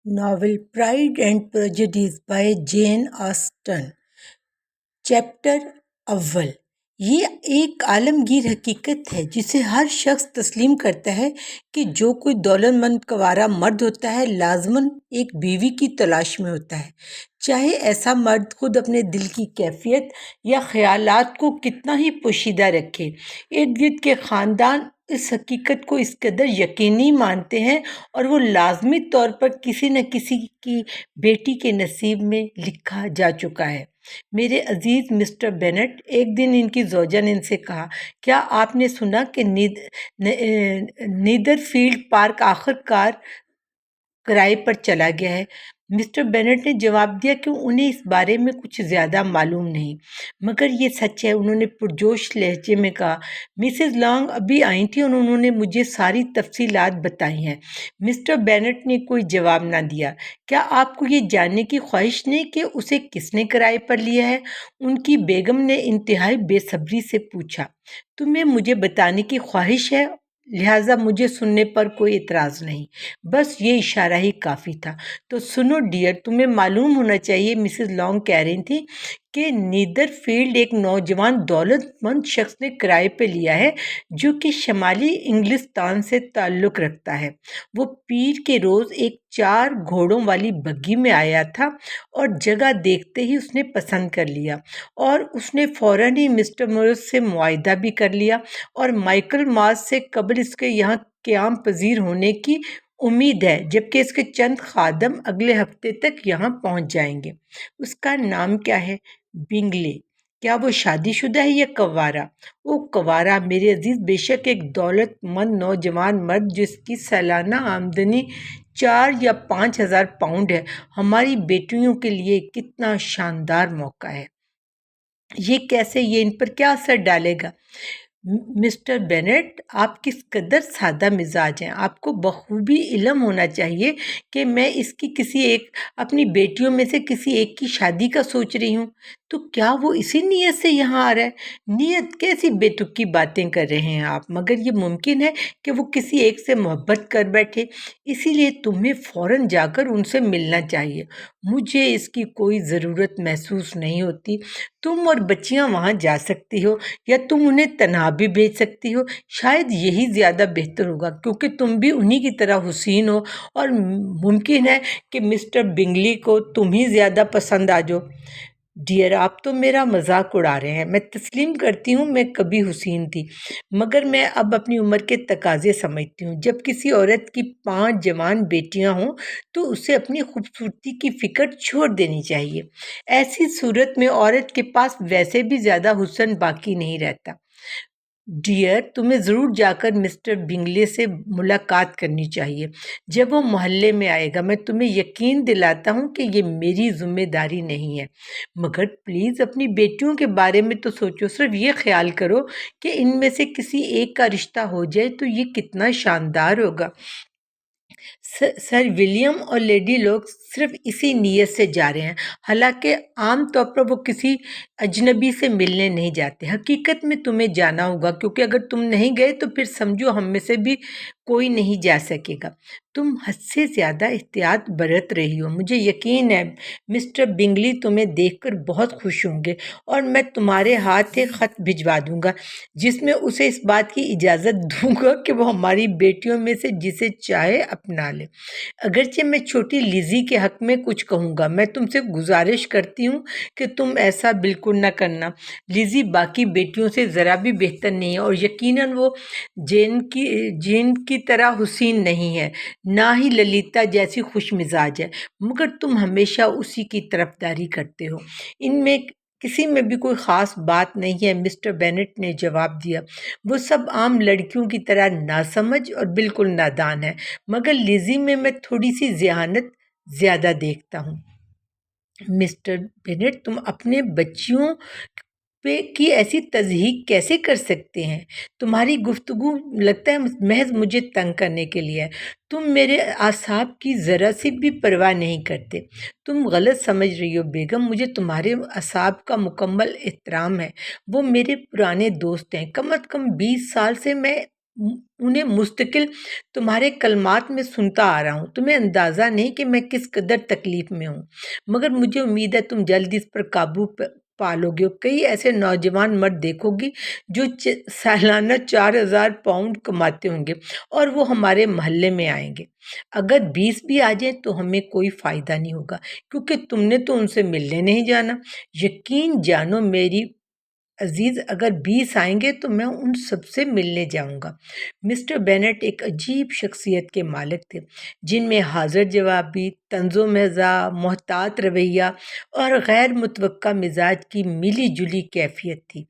Novel Pride and Prejudice by Jane Austen. Chapter اول۔ یہ ایک عالمگیر حقیقت ہے جسے ہر شخص تسلیم کرتا ہے کہ جو کوئی دولت مند کنوارا مرد ہوتا ہے لازماً ایک بیوی کی تلاش میں ہوتا ہے، چاہے ایسا مرد خود اپنے دل کی کیفیت یا خیالات کو کتنا ہی پوشیدہ رکھے۔ ارد گرد کے خاندان اس حقیقت کو اس قدر یقینی مانتے ہیں اور وہ لازمی طور پر کسی نہ کسی کی بیٹی کے نصیب میں لکھا جا چکا ہے۔ میرے عزیز مسٹر بینٹ، ایک دن ان کی زوجہ نے ان سے کہا، کیا آپ نے سنا کہ نیدر فیلڈ پارک آخر کار کرائے پر چلا گیا ہے؟ مسٹر بینٹ نے جواب دیا کہ انہیں اس بارے میں کچھ زیادہ معلوم نہیں، مگر یہ سچ ہے۔ انہوں نے پرجوش لہجے میں کہا، مسز لانگ ابھی آئی تھیں اور انہوں نے مجھے ساری تفصیلات بتائی ہیں۔ مسٹر بینٹ نے کوئی جواب نہ دیا۔ کیا آپ کو یہ جاننے کی خواہش نہیں کہ اسے کس نے کرائے پر لیا ہے؟ ان کی بیگم نے انتہائی بے صبری سے پوچھا۔ تمہیں مجھے بتانے کی خواہش ہے، لہٰذا مجھے سننے پر کوئی اعتراض نہیں، بس یہ اشارہ ہی کافی تھا۔ تو سنو ڈیئر، تمہیں معلوم ہونا چاہیے، مسز لانگ کہہ رہی تھیں کہ نیدر فیلڈ ایک نوجوان دولت مند شخص نے کرائے پہ لیا ہے جو کہ شمالی انگلستان سے تعلق رکھتا ہے۔ وہ پیر کے روز ایک 4 گھوڑوں والی بگی میں آیا تھا اور جگہ دیکھتے ہی اس نے پسند کر لیا اور اس نے فوراً ہی مسٹر مورس سے معاہدہ بھی کر لیا اور مائیکل ماس سے قبل اس کے یہاں قیام پذیر ہونے کی امید ہے، جبکہ اس کے چند خادم اگلے ہفتے تک یہاں پہنچ جائیں گے۔ اس کا نام کیا ہے؟ بنگلے۔ کیا وہ شادی شدہ ہے یا کنوارا؟ وہ کنوارا میرے عزیز، بے شک ایک دولت مند نوجوان مرد جس کی سالانہ آمدنی 4 یا 5 ہزار پاؤنڈ ہے۔ ہماری بیٹیوں کے لیے کتنا شاندار موقع ہے۔ یہ کیسے؟ یہ ان پر کیا اثر ڈالے گا؟ مسٹر بینٹ، آپ کس قدر سادہ مزاج ہیں۔ آپ کو بخوبی علم ہونا چاہیے کہ میں اس کی اپنی بیٹیوں میں سے کسی ایک کی شادی کا سوچ رہی ہوں۔ تو کیا وہ اسی نیت سے یہاں آ رہا ہے؟ نیت؟ کیسی بے تکی باتیں کر رہے ہیں آپ؟ مگر یہ ممکن ہے کہ وہ کسی ایک سے محبت کر بیٹھے، اسی لیے تمہیں فوراً جا کر ان سے ملنا چاہیے۔ مجھے اس کی کوئی ضرورت محسوس نہیں ہوتی۔ تم اور بچیاں وہاں جا سکتی ہو یا تم انہیں تنہا بھی بھیج سکتی ہو، شاید یہی زیادہ بہتر ہوگا کیونکہ تم بھی انہی کی طرح حسین ہو اور ممکن ہے کہ مسٹر بنگلی کو تم ہی زیادہ پسند آ جاؤ۔ ڈیئر، آپ تو میرا مذاق اڑا رہے ہیں۔ میں تسلیم کرتی ہوں میں کبھی حسین تھی، مگر میں اب اپنی عمر کے تقاضے سمجھتی ہوں۔ جب کسی عورت کی 5 جوان بیٹیاں ہوں تو اسے اپنی خوبصورتی کی فکر چھوڑ دینی چاہیے۔ ایسی صورت میں عورت کے پاس ویسے بھی زیادہ حسن باقی نہیں رہتا۔ ڈیئر، تمہیں ضرور جا کر مسٹر بنگلے سے ملاقات کرنی چاہیے جب وہ محلے میں آئے گا۔ میں تمہیں یقین دلاتا ہوں کہ یہ میری ذمہ داری نہیں ہے، مگر پلیز اپنی بیٹیوں کے بارے میں تو سوچو۔ صرف یہ خیال کرو کہ ان میں سے کسی ایک کا رشتہ ہو جائے تو یہ کتنا شاندار ہوگا۔ سر ولیم اور لیڈی لوگ صرف اسی نیت سے جا رہے ہیں، حالانکہ عام طور پر وہ کسی اجنبی سے ملنے نہیں جاتے۔ حقیقت میں تمہیں جانا ہوگا، کیونکہ اگر تم نہیں گئے تو پھر سمجھو ہم میں سے بھی کوئی نہیں جا سکے گا۔ تم حد سے زیادہ احتیاط برت رہی ہو۔ مجھے یقین ہے مسٹر بنگلی تمہیں دیکھ کر بہت خوش ہوں گے اور میں تمہارے ہاتھ ایک خط بھجوا دوں گا جس میں اسے اس بات کی اجازت دوں گا کہ وہ ہماری بیٹیوں میں سے جسے چاہے اپنا لے۔ اگرچہ میں چھوٹی لیزی کے حق میں کچھ کہوں گا، میں تم سے گزارش کرتی ہوں کہ تم ایسا بالکل نہ کرنا۔ لیزی باقی بیٹیوں سے ذرا بھی بہتر نہیں ہے اور یقیناً وہ جین کی طرح حسین نہیں ہے، نہ ہی للیتا جیسی خوش مزاج ہے، مگر تم ہمیشہ اسی کی طرفداری کرتے ہو۔ ان میں کسی میں بھی کوئی خاص بات نہیں ہے، مسٹر بینٹ نے جواب دیا۔ وہ سب عام لڑکیوں کی طرح ناسمجھ اور بالکل نادان ہے، مگر لیزی میں تھوڑی سی ذہانت زیادہ دیکھتا ہوں۔ مسٹر بینٹ، تم اپنے بچیوں کی ایسی تضحیک کیسے کر سکتے ہیں؟ تمہاری گفتگو لگتا ہے محض مجھے تنگ کرنے کے لیے ہے۔ تم میرے اعصاب کی ذرا سی بھی پرواہ نہیں کرتے۔ تم غلط سمجھ رہی ہو بیگم، مجھے تمہارے اعصاب کا مکمل احترام ہے۔ وہ میرے پرانے دوست ہیں، کم از کم 20 سال سے میں انہیں مستقل تمہارے کلمات میں سنتا آ رہا ہوں۔ تمہیں اندازہ نہیں کہ میں کس قدر تکلیف میں ہوں، مگر مجھے امید ہے تم جلد اس پر قابو پالو گے۔ کئی ایسے نوجوان مرد دیکھو گی جو سالانہ 4,000 پاؤنڈ کماتے ہوں گے اور وہ ہمارے محلے میں آئیں گے۔ اگر 20 بھی آ جائیں تو ہمیں کوئی فائدہ نہیں ہوگا، کیونکہ تم نے تو ان سے ملنے نہیں جانا۔ یقین جانو میری عزیز، اگر 20 آئیں گے تو میں ان سب سے ملنے جاؤں گا۔ مسٹر بینٹ ایک عجیب شخصیت کے مالک تھے، جن میں حاضر جوابی، طنز و مزاح، محتاط رویہ اور غیر متوقع مزاج کی ملی جلی کیفیت تھی۔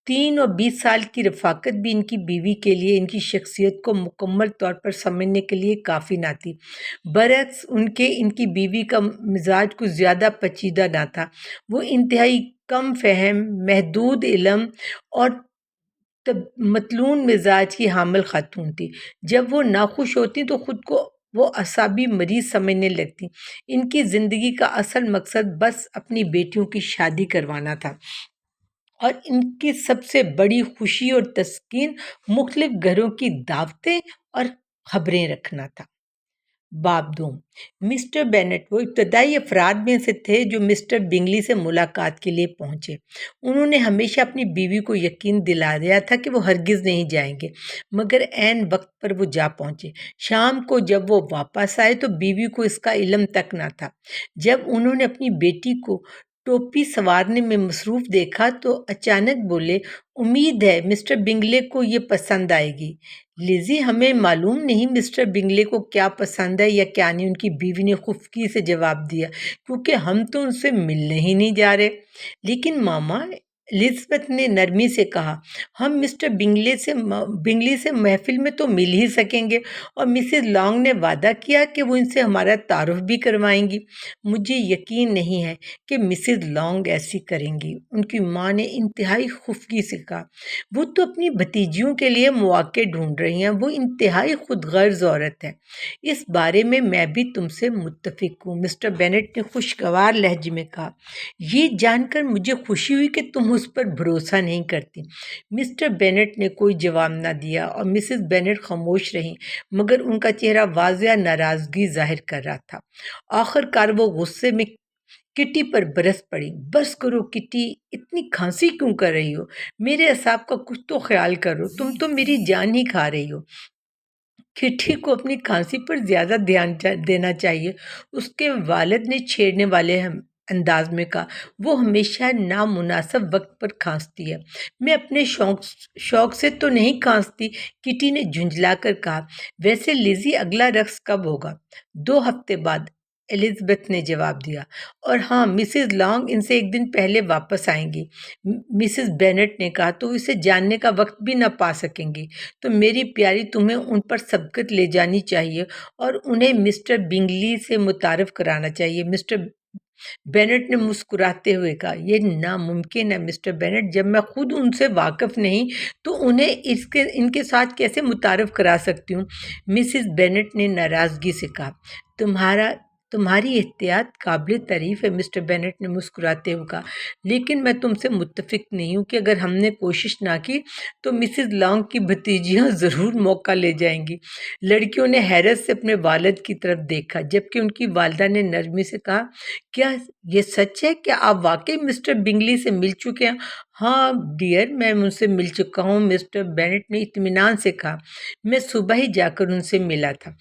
3 اور 20 سال کی رفاقت بھی ان کی بیوی کے لیے ان کی شخصیت کو مکمل طور پر سمجھنے کے لیے کافی نہ تھی۔ برعکس ان کی بیوی کا مزاج کچھ زیادہ پیچیدہ نہ تھا۔ وہ انتہائی کم فہم، محدود علم اور متلون مزاج کی حامل خاتون تھی۔ جب وہ ناخوش ہوتی تو خود کو وہ اعصابی مریض سمجھنے لگتی۔ ان کی زندگی کا اصل مقصد بس اپنی بیٹیوں کی شادی کروانا تھا، اور ان کی سب سے بڑی خوشی اور تسکین مختلف گھروں کی دعوتیں اور خبریں رکھنا تھا۔ باب دوم۔ مسٹر بینٹ وہ ابتدائی افراد میں سے تھے جو مسٹر بنگلی سے ملاقات کے لیے پہنچے۔ انہوں نے ہمیشہ اپنی بیوی کو یقین دلا دیا تھا کہ وہ ہرگز نہیں جائیں گے، مگر عین وقت پر وہ جا پہنچے۔ شام کو جب وہ واپس آئے تو بیوی کو اس کا علم تک نہ تھا۔ جب انہوں نے اپنی بیٹی کو ٹوپی سنوارنے میں مصروف دیکھا تو اچانک بولے، امید ہے مسٹر بنگلے کو یہ پسند آئے گی۔ لیزی، ہمیں معلوم نہیں مسٹر بنگلے کو کیا پسند ہے یا کیا نہیں، ان کی بیوی نے خفگی سے جواب دیا، کیونکہ ہم تو ان سے ملنے ہی نہیں جا رہے۔ لیکن ماما، الزبتھ نے نرمی سے کہا، ہم مسٹر بنگلی سے محفل میں تو مل ہی سکیں گے، اور مسز لانگ نے وعدہ کیا کہ وہ ان سے ہمارا تعارف بھی کروائیں گی۔ مجھے یقین نہیں ہے کہ مسز لانگ ایسی کریں گی، ان کی ماں نے انتہائی خفگی سے کہا۔ وہ تو اپنی بھتیجیوں کے لیے مواقع ڈھونڈ رہی ہیں، وہ انتہائی خود غرض عورت ہے۔ اس بارے میں بھی تم سے متفق ہوں، مسٹر بینٹ نے خوشگوار لہجے میں کہا۔ یہ جان کر مجھے خوشی ہوئی کہ تم اس پر بھروسہ نہیں کرتی۔ مسٹر بینٹ نے کوئی جواب نہ دیا اور مسز بینٹ خاموش رہیں، مگر ان کا چہرہ واضح ناراضگی ظاہر کر رہا تھا۔ آخر کار وہ غصے میں کٹی پر برس پڑی۔ بس کرو کٹی، اتنی کھانسی کیوں کر رہی ہو؟ میرے اعصاب کا کچھ تو خیال کرو، تم تو میری جان ہی کھا رہی ہو۔ کٹی کو اپنی کھانسی پر زیادہ دھیان دینا چاہیے، اس کے والد نے چھیڑنے والے انداز میں کہا۔ وہ ہمیشہ نامناسب وقت پر کھانستی ہے۔ میں اپنے شوق سے تو نہیں کھانستی، کٹی نے جھنجھلا کر کہا۔ ویسے لیزی، اگلا رقص کب ہوگا؟ 2 ہفتے بعد، الزبتھ نے جواب دیا۔ اور ہاں، مسز لانگ ان سے 1 دن پہلے واپس آئیں گی، مسز بینٹ نے کہا، تو اسے جاننے کا وقت بھی نہ پا سکیں گی۔ تو میری پیاری، تمہیں ان پر سبقت لے جانی چاہیے اور انہیں مسٹر بنگلی سے متعارف کرانا چاہیے۔ مسٹر بینٹ نے مسکراتے ہوئے کہا، یہ ناممکن ہے مسٹر بینٹ، جب میں خود ان سے واقف نہیں تو انہیں ان کے ساتھ کیسے متعارف کرا سکتی ہوں؟ مسز بینٹ نے ناراضگی سے کہا۔ تمہاری احتیاط قابل تعریف ہے، مسٹر بینٹ نے مسکراتے ہوئے کہا، لیکن میں تم سے متفق نہیں ہوں کہ اگر ہم نے کوشش نہ کی تو مسز لانگ کی بھتیجیاں ضرور موقع لے جائیں گی۔ لڑکیوں نے حیرت سے اپنے والد کی طرف دیکھا، جبکہ ان کی والدہ نے نرمی سے کہا، کیا یہ سچ ہے؟ کیا آپ واقعی مسٹر بنگلی سے مل چکے ہیں؟ ہاں ڈیئر، میں ان سے مل چکا ہوں، مسٹر بینٹ نے اطمینان سے کہا۔ میں صبح ہی جا کر ان سے ملا تھا۔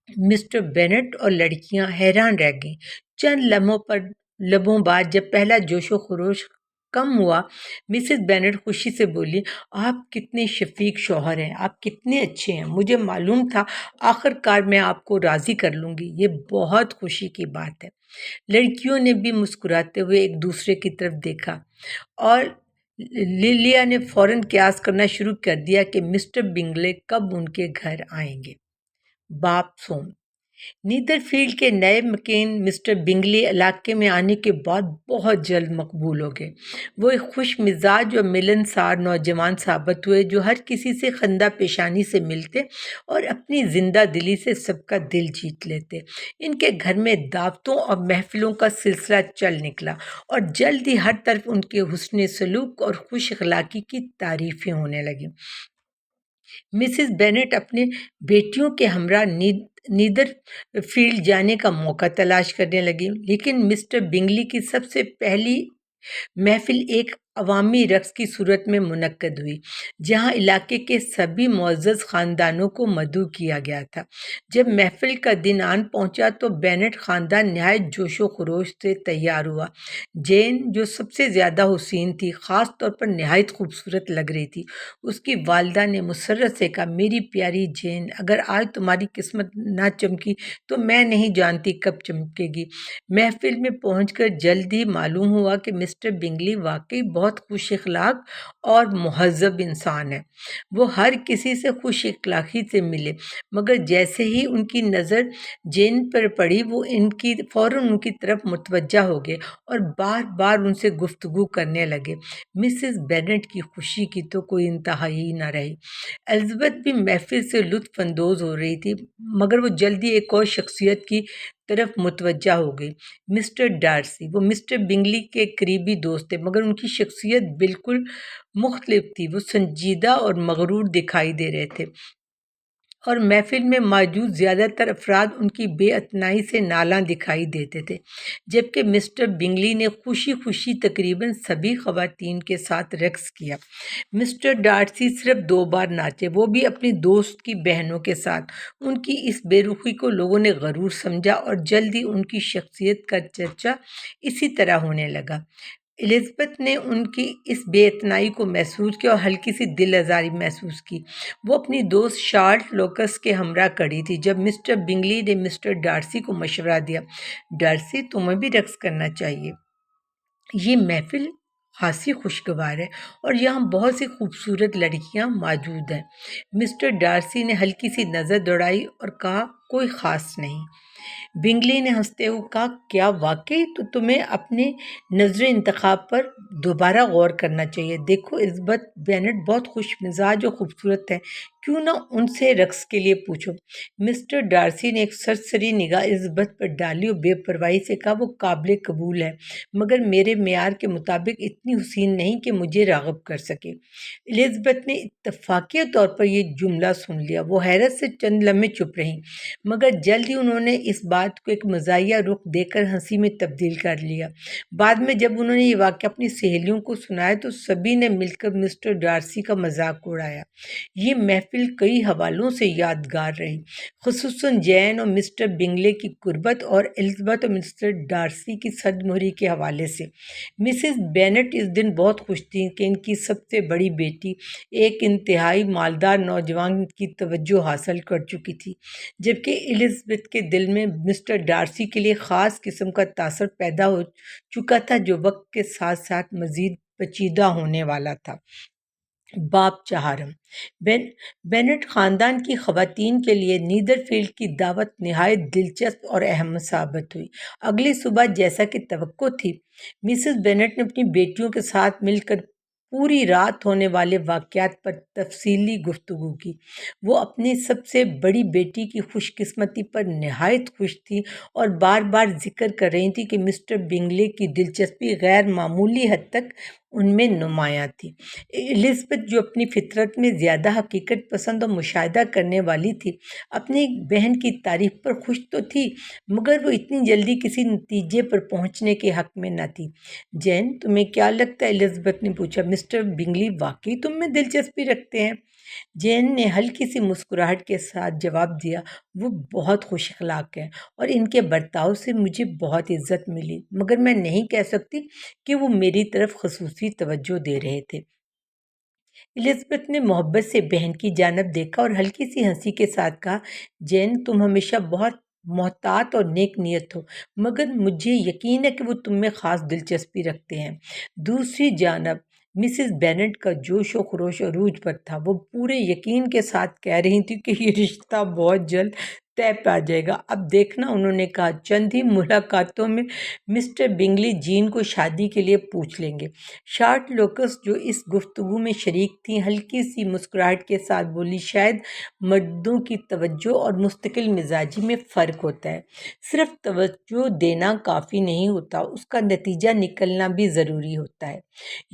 مسٹر بینٹ اور لڑکیاں حیران رہ گئیں۔ چند لمحوں بعد جب پہلا جوش و خروش کم ہوا، مسز بینٹ خوشی سے بولی، آپ کتنے شفیق شوہر ہیں، آپ کتنے اچھے ہیں، مجھے معلوم تھا آخر کار میں آپ کو راضی کر لوں گی، یہ بہت خوشی کی بات ہے۔ لڑکیوں نے بھی مسکراتے ہوئے ایک دوسرے کی طرف دیکھا، اور لیلیا نے فوراً قیاس کرنا شروع کر دیا کہ مسٹر بنگلے کب ان کے گھر آئیں گے۔ باب سوم۔ نیدر فیلڈ کے نئے مکین مسٹر بنگلی علاقے میں آنے کے بعد بہت جلد مقبول ہو گئے۔ وہ ایک خوش مزاج اور ملنسار نوجوان ثابت ہوئے جو ہر کسی سے خندہ پیشانی سے ملتے اور اپنی زندہ دلی سے سب کا دل جیت لیتے۔ ان کے گھر میں دعوتوں اور محفلوں کا سلسلہ چل نکلا، اور جلد ہی ہر طرف ان کے حسن سلوک اور خوش اخلاقی کی تعریفیں ہونے لگیں۔ مسز بینٹ اپنے بیٹیوں کے ہمراہ نیدر فیلڈ جانے کا موقع تلاش کرنے لگی، لیکن مسٹر بنگلی کی سب سے پہلی محفل ایک عوامی رقص کی صورت میں منعقد ہوئی، جہاں علاقے کے سبھی معزز خاندانوں کو مدعو کیا گیا تھا۔ جب محفل کا دن آن پہنچا تو بینٹ خاندان نہایت جوش و خروش سے تیار ہوا۔ جین، جو سب سے زیادہ حسین تھی، خاص طور پر نہایت خوبصورت لگ رہی تھی۔ اس کی والدہ نے مسرت سے کہا، میری پیاری جین، اگر آج تمہاری قسمت نہ چمکی تو میں نہیں جانتی کب چمکے گی۔ محفل میں پہنچ کر جلد ہی معلوم ہوا کہ مسٹر بنگلی واقعی بہت خوش اخلاق اور مہذب انسان ہے۔ وہ ہر کسی سے خوش اخلاقی سے ملے، مگر جیسے ہی ان کی نظر جین پر پڑی وہ فوراً ان کی طرف متوجہ ہو گئے اور بار بار ان سے گفتگو کرنے لگے۔ مسز بینٹ کی خوشی کی تو کوئی انتہا ہی نہ رہی۔ الزبتھ بھی محفل سے لطف اندوز ہو رہی تھی، مگر وہ جلدی ایک اور شخصیت کی طرف متوجہ ہو گئی، مسٹر ڈارسی۔ وہ مسٹر بنگلی کے قریبی دوست تھے، مگر ان کی شخصیت بالکل مختلف تھی۔ وہ سنجیدہ اور مغرور دکھائی دے رہے تھے، اور محفل میں موجود زیادہ تر افراد ان کی بے اتنائی سے نالاں دکھائی دیتے تھے، جبکہ مسٹر بنگلی نے خوشی خوشی تقریباً سبھی خواتین کے ساتھ رقص کیا۔ مسٹر ڈارسی صرف 2 بار ناچے، وہ بھی اپنی دوست کی بہنوں کے ساتھ۔ ان کی اس بے رخی کو لوگوں نے غرور سمجھا اور جلد ہی ان کی شخصیت کا چرچا اسی طرح ہونے لگا۔ الزبتھ نے ان کی اس بے اتنائی کو محسوس کیا اور ہلکی سی دل آزاری محسوس کی۔ وہ اپنی دوست شارلٹ لوکس کے ہمراہ کھڑی تھی جب مسٹر بنگلی نے مسٹر ڈارسی کو مشورہ دیا، ڈارسی، تمہیں بھی رقص کرنا چاہیے۔ یہ محفل خاصی خوشگوار ہے اور یہاں بہت سی خوبصورت لڑکیاں موجود ہیں۔ مسٹر ڈارسی نے ہلکی سی نظر دوڑائی اور کہا، کوئی خاص نہیں۔ بنگلی نے ہنستے ہوئے کہا، کیا واقعی؟ تو تمہیں اپنے نظر انتخاب پر دوبارہ غور کرنا چاہیے۔ دیکھو، الزبتھ بینٹ بہت خوش مزاج اور خوبصورت ہے، کیوں نہ ان سے رقص کے لیے پوچھو۔ مسٹر ڈارسی نے ایک سرسری نگاہ الزبتھ پر ڈالی اور بے پرواہی سے کہا، وہ قابل قبول ہے، مگر میرے معیار کے مطابق اتنی حسین نہیں کہ مجھے راغب کر سکے۔ الزبتھ نے اتفاقیہ طور پر یہ جملہ سن لیا۔ وہ حیرت سے چند لمحے چپ رہیں، مگر جلد ہی انہوں نے اس بات کو ایک مزاحیہ رخ دے کر ہنسی میں تبدیل کر لیا۔ بعد میں جب انہوں نے یہ واقعہ اپنی سہیلیوں کو سنایا تو سبھی نے مل کر مسٹر ڈارسی کا مذاق اڑایا۔ یہ محفل کئی حوالوں سے یادگار رہی، خصوصاً جین اور مسٹر بنگلے کی قربت اور الزبتھ اور مسٹر ڈارسی کی صدموہری کے حوالے سے۔ مسز بینٹ اس دن بہت خوش تھیں کہ ان کی سب سے بڑی بیٹی ایک انتہائی مالدار نوجوان کی توجہ حاصل کر چکی تھی، جبکہ الزبتھ کے دل میں مسٹر ڈارسی کے لیے خاص قسم کا تاثر پیدا ہو چکا تھا جو وقت کے ساتھ ساتھ مزید پیچیدہ ہونے والا تھا۔ باب چہارم۔ بینٹ خاندان کی خواتین کے لیے نیدر فیلڈ کی دعوت نہایت دلچسپ اور اہم ثابت ہوئی۔ اگلی صبح، جیسا کہ توقع تھی، مسز بینٹ نے اپنی بیٹیوں کے ساتھ مل کر پوری رات ہونے والے واقعات پر تفصیلی گفتگو کی۔ وہ اپنی سب سے بڑی بیٹی کی خوش قسمتی پر نہایت خوش تھی اور بار بار ذکر کر رہی تھی کہ مسٹر بنگلے کی دلچسپی غیر معمولی حد تک ان میں نمایاں تھی۔ الزبتھ، جو اپنی فطرت میں زیادہ حقیقت پسند اور مشاہدہ کرنے والی تھی، اپنی بہن کی تعریف پر خوش تو تھی، مگر وہ اتنی جلدی کسی نتیجے پر پہنچنے کے حق میں نہ تھی۔ جین، تمہیں کیا لگتا ہے؟ الزبتھ نے پوچھا، مسٹر بنگلی واقعی تم میں دلچسپی رکھتے ہیں؟ جین نے ہلکی سی مسکراہٹ کے ساتھ جواب دیا، وہ بہت خوش اخلاق ہیں اور ان کے برتاؤ سے مجھے بہت عزت ملی، مگر میں نہیں کہہ سکتی کہ وہ میری طرف خصوصی توجہ دے رہے تھے۔ الزبتھ نے محبت سے بہن کی جانب دیکھا اور ہلکی سی ہنسی کے ساتھ کہا، جین، تم ہمیشہ بہت محتاط اور نیک نیت ہو، مگر مجھے یقین ہے کہ وہ تم میں خاص دلچسپی رکھتے ہیں۔ دوسری جانب مسز بینٹ کا جوش و خروش عروج پر تھا۔ وہ پورے یقین کے ساتھ کہہ رہی تھی کہ یہ رشتہ بہت جلد طے پا جائے گا۔ اب دیکھنا، انہوں نے کہا، چند ہی ملاقاتوں میں مسٹر بنگلی جین کو شادی کے لیے پوچھ لیں گے۔ شارلٹ لوکس، جو اس گفتگو میں شریک تھیں، ہلکی سی مسکراہٹ کے ساتھ بولی، شاید مردوں کی توجہ اور مستقل مزاجی میں فرق ہوتا ہے۔ صرف توجہ دینا کافی نہیں ہوتا، اس کا نتیجہ نکلنا بھی ضروری ہوتا ہے۔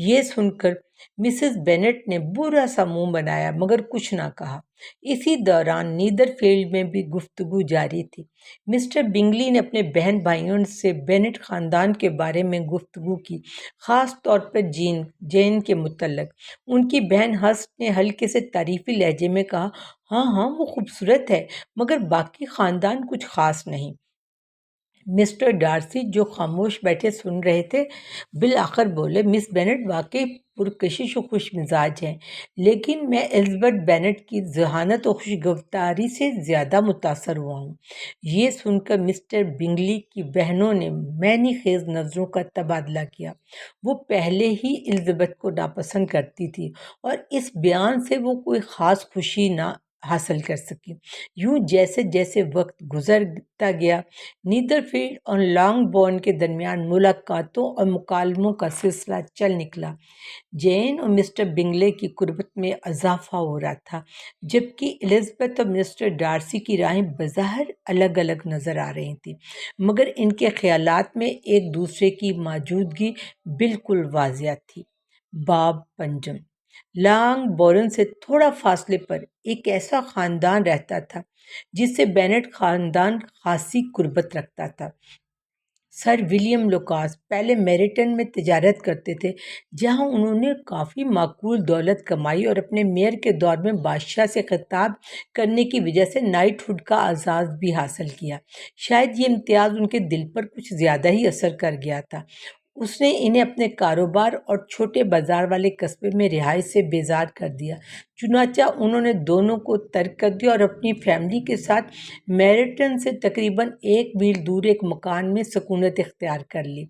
یہ سن کر مسز بینٹ نے برا سا منہ بنایا مگر کچھ نہ کہا۔ اسی دوران نیدر فیلڈ میں بھی گفتگو جاری تھی۔ مسٹر بنگلی نے اپنے بہن بھائیوں سے بینٹ خاندان کے بارے میں گفتگو کی، خاص طور پر جین کے متعلق۔ ان کی بہن ہرسٹ نے ہلکے سے تعریفی لہجے میں کہا، ہاں ہاں وہ خوبصورت ہے، مگر باقی خاندان کچھ خاص نہیں۔ مسٹر ڈارسی جو خاموش بیٹھے سن رہے تھے بالآخر بولے، مس بینٹ واقعی پرکشش و خوش مزاج ہیں، لیکن میں الزبتھ بینٹ کی ذہانت و خوشگواری سے زیادہ متاثر ہوا ہوں۔ یہ سن کر مسٹر بنگلی کی بہنوں نے معنی خیز نظروں کا تبادلہ کیا۔ وہ پہلے ہی الزبتھ کو ناپسند کرتی تھی اور اس بیان سے وہ کوئی خاص خوشی نہ حاصل کر سکی۔ یوں جیسے جیسے وقت گزرتا گیا، نیدر فیلڈ اور لانگ بورن کے درمیان ملاقاتوں اور مکالموں کا سلسلہ چل نکلا۔ جین اور مسٹر بنگلے کی قربت میں اضافہ ہو رہا تھا، جبکہ الزبتھ اور مسٹر ڈارسی کی راہیں بظاہر الگ الگ نظر آ رہی تھیں، مگر ان کے خیالات میں ایک دوسرے کی موجودگی بالکل واضح تھی۔ باب پنجم لانگ بورن سے تھوڑا فاصلے پر ایک ایسا خاندان رہتا تھا جس سے بینٹ خاندان خاصی قربت رکھتا تھا۔ سر ولیم لوکاس پہلے میریٹن میں تجارت کرتے تھے، جہاں انہوں نے کافی معقول دولت کمائی اور اپنے میئر کے دور میں بادشاہ سے خطاب کرنے کی وجہ سے نائٹ ہوڈ کا اعزاز بھی حاصل کیا۔ شاید یہ امتیاز ان کے دل پر کچھ زیادہ ہی اثر کر گیا تھا۔ اس نے انہیں اپنے کاروبار اور چھوٹے بازار والے قصبے میں رہائش سے بیزار کر دیا، چنانچہ انہوں نے دونوں کو ترک کر دیا اور اپنی فیملی کے ساتھ میریٹن سے تقریباً 1 میل دور ایک مکان میں سکونت اختیار کر لی،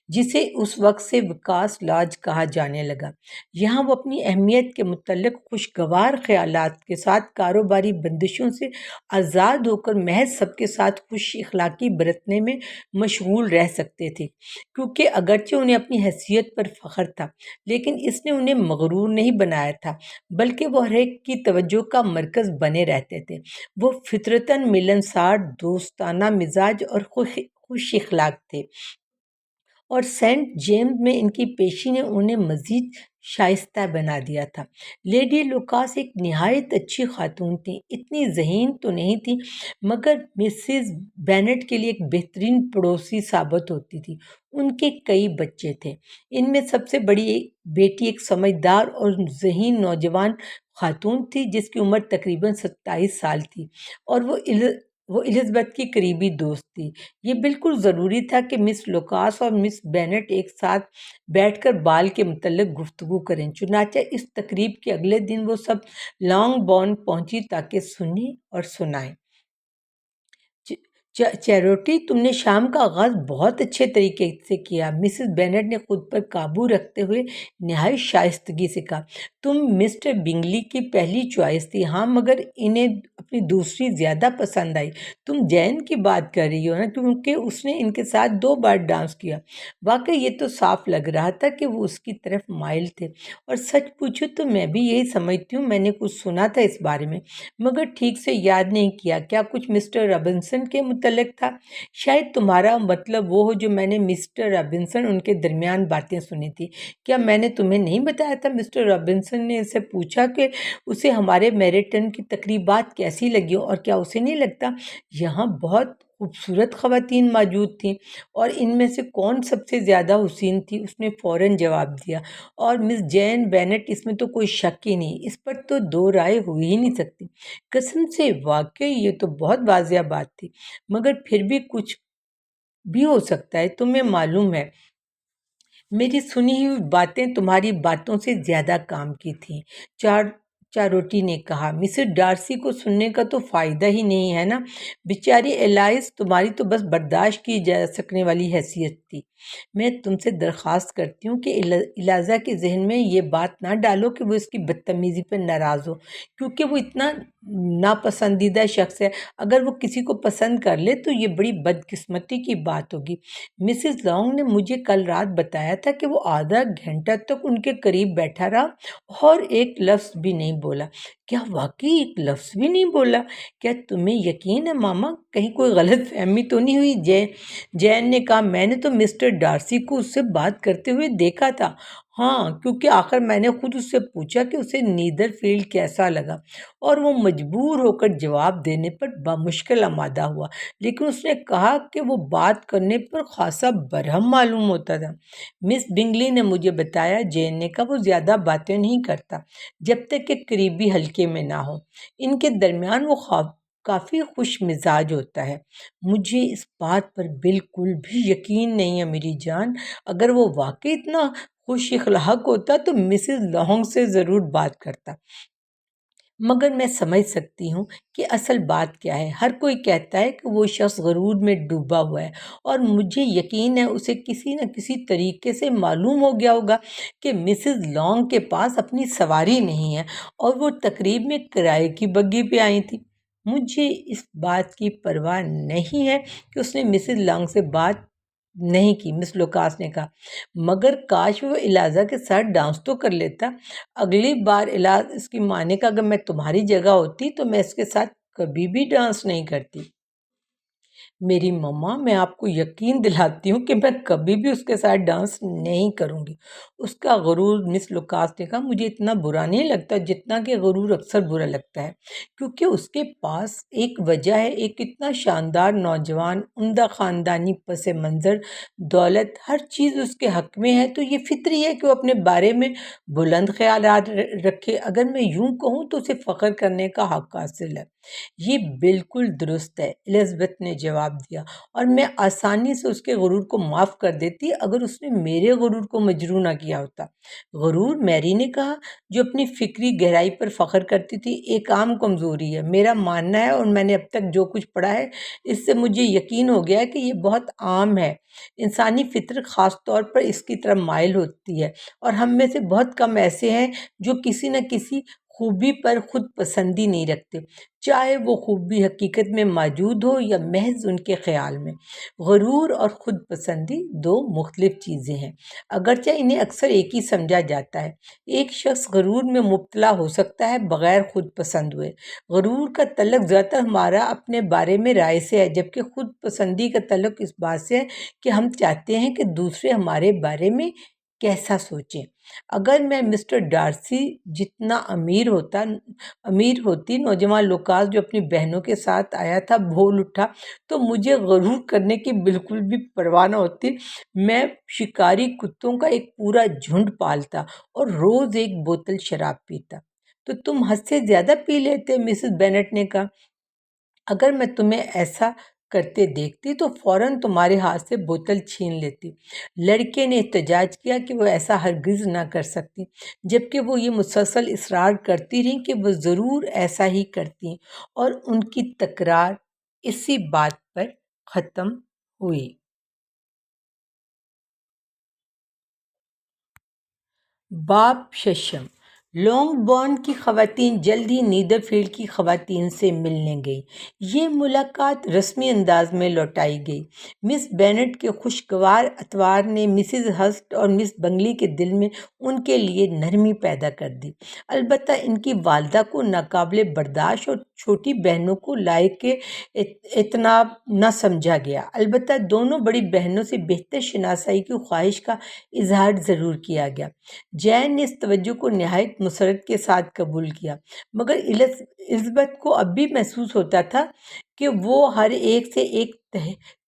جسے اس وقت سے وکاس لاج کہا جانے لگا۔ یہاں وہ اپنی اہمیت کے متعلق خوشگوار خیالات کے ساتھ کاروباری بندشوں سے آزاد ہو کر محض سب کے ساتھ خوش اخلاقی برتنے میں مشغول رہ سکتے تھے، کیونکہ اگرچہ انہیں اپنی حیثیت پر فخر تھا، لیکن اس نے انہیں مغرور نہیں بنایا تھا، بلکہ وہ ہر ایک کی توجہ کا مرکز بنے رہتے تھے۔ وہ فطرتاً ملنسار، دوستانہ مزاج اور خوش اخلاق تھے، اور سینٹ جیمز میں ان کی پیشی نے انہیں مزید شائستہ بنا دیا تھا۔ لیڈی لوکاس ایک نہایت اچھی خاتون تھیں، اتنی ذہین تو نہیں تھیں مگر مسز بینٹ کے لیے ایک بہترین پڑوسی ثابت ہوتی تھی۔ ان کے کئی بچے تھے، ان میں سب سے بڑی بیٹی ایک سمجھدار اور ذہین نوجوان خاتون تھی جس کی عمر تقریباً 27 سال تھی، اور وہ الزبتھ کی قریبی دوست تھی۔ یہ بالکل ضروری تھا کہ مس لوکاس اور مس بینٹ ایک ساتھ بیٹھ کر بال کے متعلق گفتگو کریں، چنانچہ اس تقریب کے اگلے دن وہ سب لانگ بورن پہنچی تاکہ سنیں اور سنائیں۔ چیروٹی، تم نے شام کا آغاز بہت اچھے طریقے سے کیا، مسز بینٹ نے خود پر قابو رکھتے ہوئے نہایت شائستگی سے کہا۔ تم مسٹر بنگلی کی پہلی چوائس تھی، ہاں، مگر انہیں اپنی دوسری زیادہ پسند آئی۔ تم جین کی بات کر رہی ہو نا، کیونکہ اس نے ان کے ساتھ 2 بار ڈانس کیا۔ واقعی یہ تو صاف لگ رہا تھا کہ وہ اس کی طرف مائل تھے، اور سچ پوچھو تو میں بھی یہی سمجھتی ہوں۔ میں نے کچھ سنا تھا اس بارے میں، مگر ٹھیک سے یاد نہیں کیا۔ کیا کچھ مسٹر رابنسن کے متعلق تھا؟ شاید تمہارا مطلب وہ ہو جو میں نے مسٹر رابنسن ان کے درمیان باتیں سنی تھی۔ کیا میں نے تمہیں نہیں بتایا تھا؟ مسٹر رابنسن نے اسے پوچھا کہ اسے ہمارے میریٹن کی تقریبات کیسی لگی اور کیا اسے نہیں لگتا یہاں بہت خوبصورت خواتین موجود تھیں، اور ان میں سے کون سب سے زیادہ حسین تھی؟ اس نے فوراً جواب دیا، اور مس جین بینٹ، اس میں تو کوئی شک ہی نہیں، اس پر تو 2 رائے ہو ہی نہیں سکتی۔ قسم سے، واقعی یہ تو بہت واضح بات تھی، مگر پھر بھی کچھ بھی ہو سکتا ہے۔ تمہیں معلوم ہے میری سنی ہوئی باتیں تمہاری باتوں سے زیادہ کام کی تھیں، چاروٹی نے کہا۔ مسز ڈارسی کو سننے کا تو فائدہ ہی نہیں ہے نا، بیچاری ایلائز، تمہاری تو بس برداشت کی جا سکنے والی حیثیت تھی۔ میں تم سے درخواست کرتی ہوں کہ ایلزا کے ذہن میں یہ بات نہ ڈالو کہ وہ اس کی بدتمیزی پر ناراض ہو، کیونکہ وہ اتنا ناپسندیدہ شخص ہے۔ اگر وہ کسی کو پسند کر لے تو یہ بڑی بدقسمتی کی بات ہوگی۔ مسز لانگ نے مجھے کل رات بتایا تھا کہ وہ آدھا گھنٹہ تک ان کے قریب بیٹھا رہا اور ایک لفظ بھی نہیں بولا۔ کیا واقعی ایک لفظ بھی نہیں بولا؟ کیا تمہیں یقین ہے ماما؟ کہیں کوئی غلط فہمی تو نہیں ہوئی؟ جین نے کہا، میں نے تو مسٹر ڈارسی کو اس سے بات کرتے ہوئے دیکھا تھا۔ ہاں، کیونکہ آخر میں نے خود اس سے پوچھا کہ اسے نیدر فیلڈ کیسا لگا، اور وہ مجبور ہو کر جواب دینے پر بمشکل آمادہ ہوا، لیکن اس نے کہا کہ وہ بات کرنے پر خاصا برہم معلوم ہوتا تھا۔ مس بنگلی نے مجھے بتایا، جین نے کہا، وہ زیادہ باتیں نہیں کرتا جب تک کہ قریبی حلقے میں نہ ہو۔ ان کے درمیان وہ کافی خوش مزاج ہوتا ہے۔ مجھے اس بات پر بالکل بھی یقین نہیں ہے میری جان، اگر وہ واقعی اتنا خوش اخلاق ہوتا تو مسز لانگ سے ضرور بات کرتا۔ مگر میں سمجھ سکتی ہوں کہ اصل بات کیا ہے۔ ہر کوئی کہتا ہے کہ وہ شخص غرور میں ڈوبا ہوا ہے، اور مجھے یقین ہے اسے کسی نہ کسی طریقے سے معلوم ہو گیا ہوگا کہ مسز لانگ کے پاس اپنی سواری نہیں ہے، اور وہ تقریب میں کرائے کی بگی پہ آئی تھی۔ مجھے اس بات کی پرواہ نہیں ہے کہ اس نے مسز لانگ سے بات نہیں کی، مس لوکاس نے کہا، مگر کاش وہ eliza کے ساتھ ڈانس تو کر لیتا۔ اگلی بار اس کی ماں نے کہا، اگر میں تمہاری جگہ ہوتی تو میں اس کے ساتھ کبھی بھی ڈانس نہیں کرتی۔ میری مما، میں آپ کو یقین دلاتی ہوں کہ میں کبھی بھی اس کے ساتھ ڈانس نہیں کروں گی۔ اس کا غرور، مس لوکاس نے کہا، مجھے اتنا برا نہیں لگتا جتنا کہ غرور اکثر برا لگتا ہے، کیونکہ اس کے پاس ایک وجہ ہے، ایک اتنا شاندار نوجوان، عمدہ خاندانی پس منظر، دولت، ہر چیز اس کے حق میں ہے، تو یہ فطری ہے کہ وہ اپنے بارے میں بلند خیالات رکھے۔ اگر میں یوں کہوں تو اسے فخر کرنے کا حق حاصل ہے۔ یہ بالکل درست ہے، الزبتھ نے جواب دیا، اور میں آسانی سے اس کے غرور کو معاف کر دیتی اگر اس نے میرے غرور کو مجروح نہ کیا ہوتا۔ غرور، میری نے کہا، جو اپنی فکری گہرائی پر فخر کرتی تھی، ایک عام کمزوری ہے۔ میرا ماننا ہے، اور میں نے اب تک جو کچھ پڑھا ہے اس سے مجھے یقین ہو گیا ہے کہ یہ بہت عام ہے۔ انسانی فطرت خاص طور پر اس کی طرف مائل ہوتی ہے، اور ہم میں سے بہت کم ایسے ہیں جو کسی نہ کسی خوبی پر خود پسندی نہیں رکھتے، چاہے وہ خوبی حقیقت میں موجود ہو یا محض ان کے خیال میں۔ غرور اور خود پسندی دو مختلف چیزیں ہیں، اگرچہ انہیں اکثر ایک ہی سمجھا جاتا ہے۔ ایک شخص غرور میں مبتلا ہو سکتا ہے بغیر خود پسند ہوئے۔ غرور کا تعلق زیادہ تر ہمارا اپنے بارے میں رائے سے ہے، جبکہ خود پسندی کا تعلق اس بات سے ہے کہ ہم چاہتے ہیں کہ دوسرے ہمارے بارے میں کیسا سوچیں۔ اگر میں مسٹر ڈارسی جتنا امیر ہوتی، نوجوان لوکاس جو اپنی بہنوں کے ساتھ آیا تھا بول اٹھا، تو مجھے غرور کرنے کی بالکل بھی پرواہ نہ ہوتی۔ میں شکاری کتوں کا ایک پورا جھنڈ پالتا اور روز ایک بوتل شراب پیتا۔ تو تم حد سے زیادہ پی لیتے، مسز بینٹ نے کہا۔ اگر میں تمہیں ایسا کرتے دیکھتی تو فوراً تمہارے ہاتھ سے بوتل چھین لیتی۔ لڑکے نے احتجاج کیا کہ وہ ایسا ہرگز نہ کر سکتی، جبکہ وہ یہ مسلسل اصرار کرتی رہیں کہ وہ ضرور ایسا ہی کرتی، اور ان کی تکرار اسی بات پر ختم ہوئی۔ باب ششم۔ لانگ بورن کی خواتین جلد ہی نیدر فیلڈ کی خواتین سے ملنے گئی۔ یہ ملاقات رسمی انداز میں لوٹائی گئی۔ مس بینٹ کے خوشگوار اتوار نے مسز ہسٹ اور مس بنگلی کے دل میں ان کے لیے نرمی پیدا کر دی۔ البتہ ان کی والدہ کو ناقابل برداشت اور چھوٹی بہنوں کو لائق اعتناب نہ سمجھا گیا۔ البتہ دونوں بڑی بہنوں سے بہتر شناسائی کی خواہش کا اظہار ضرور کیا گیا۔ جین نے اس توجہ کو نہایت مسرت کے ساتھ قبول کیا، مگر الزبتھ کو اب بھی محسوس ہوتا تھا کہ وہ ہر ایک سے ایک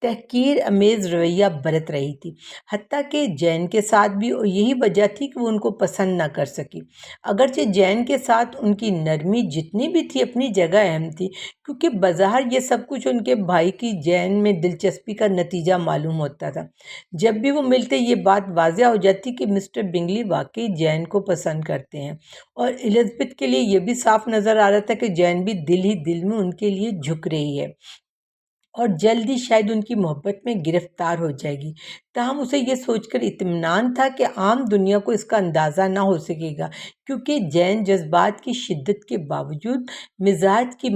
تحقیر امیز رویہ برت رہی تھی، حتیٰ کہ جین کے ساتھ بھی، اور یہی وجہ تھی کہ وہ ان کو پسند نہ کر سکی۔ اگرچہ جین کے ساتھ ان کی نرمی جتنی بھی تھی اپنی جگہ اہم تھی، کیونکہ بظاہر یہ سب کچھ ان کے بھائی کی جین میں دلچسپی کا نتیجہ معلوم ہوتا تھا۔ جب بھی وہ ملتے یہ بات واضح ہو جاتی کہ مسٹر بنگلی واقعی جین کو پسند کرتے ہیں، اور الزبتھ کے لیے یہ بھی صاف نظر آ رہا تھا کہ جین بھی دل ہی دل میں ان کے لیے جھک رہی ہے، اور جلد ہی شاید ان کی محبت میں گرفتار ہو جائے گی۔ تاہم اسے یہ سوچ کر اطمینان تھا کہ عام دنیا کو اس کا اندازہ نہ ہو سکے گا، کیونکہ جین جذبات کی شدت کے باوجود مزاج کی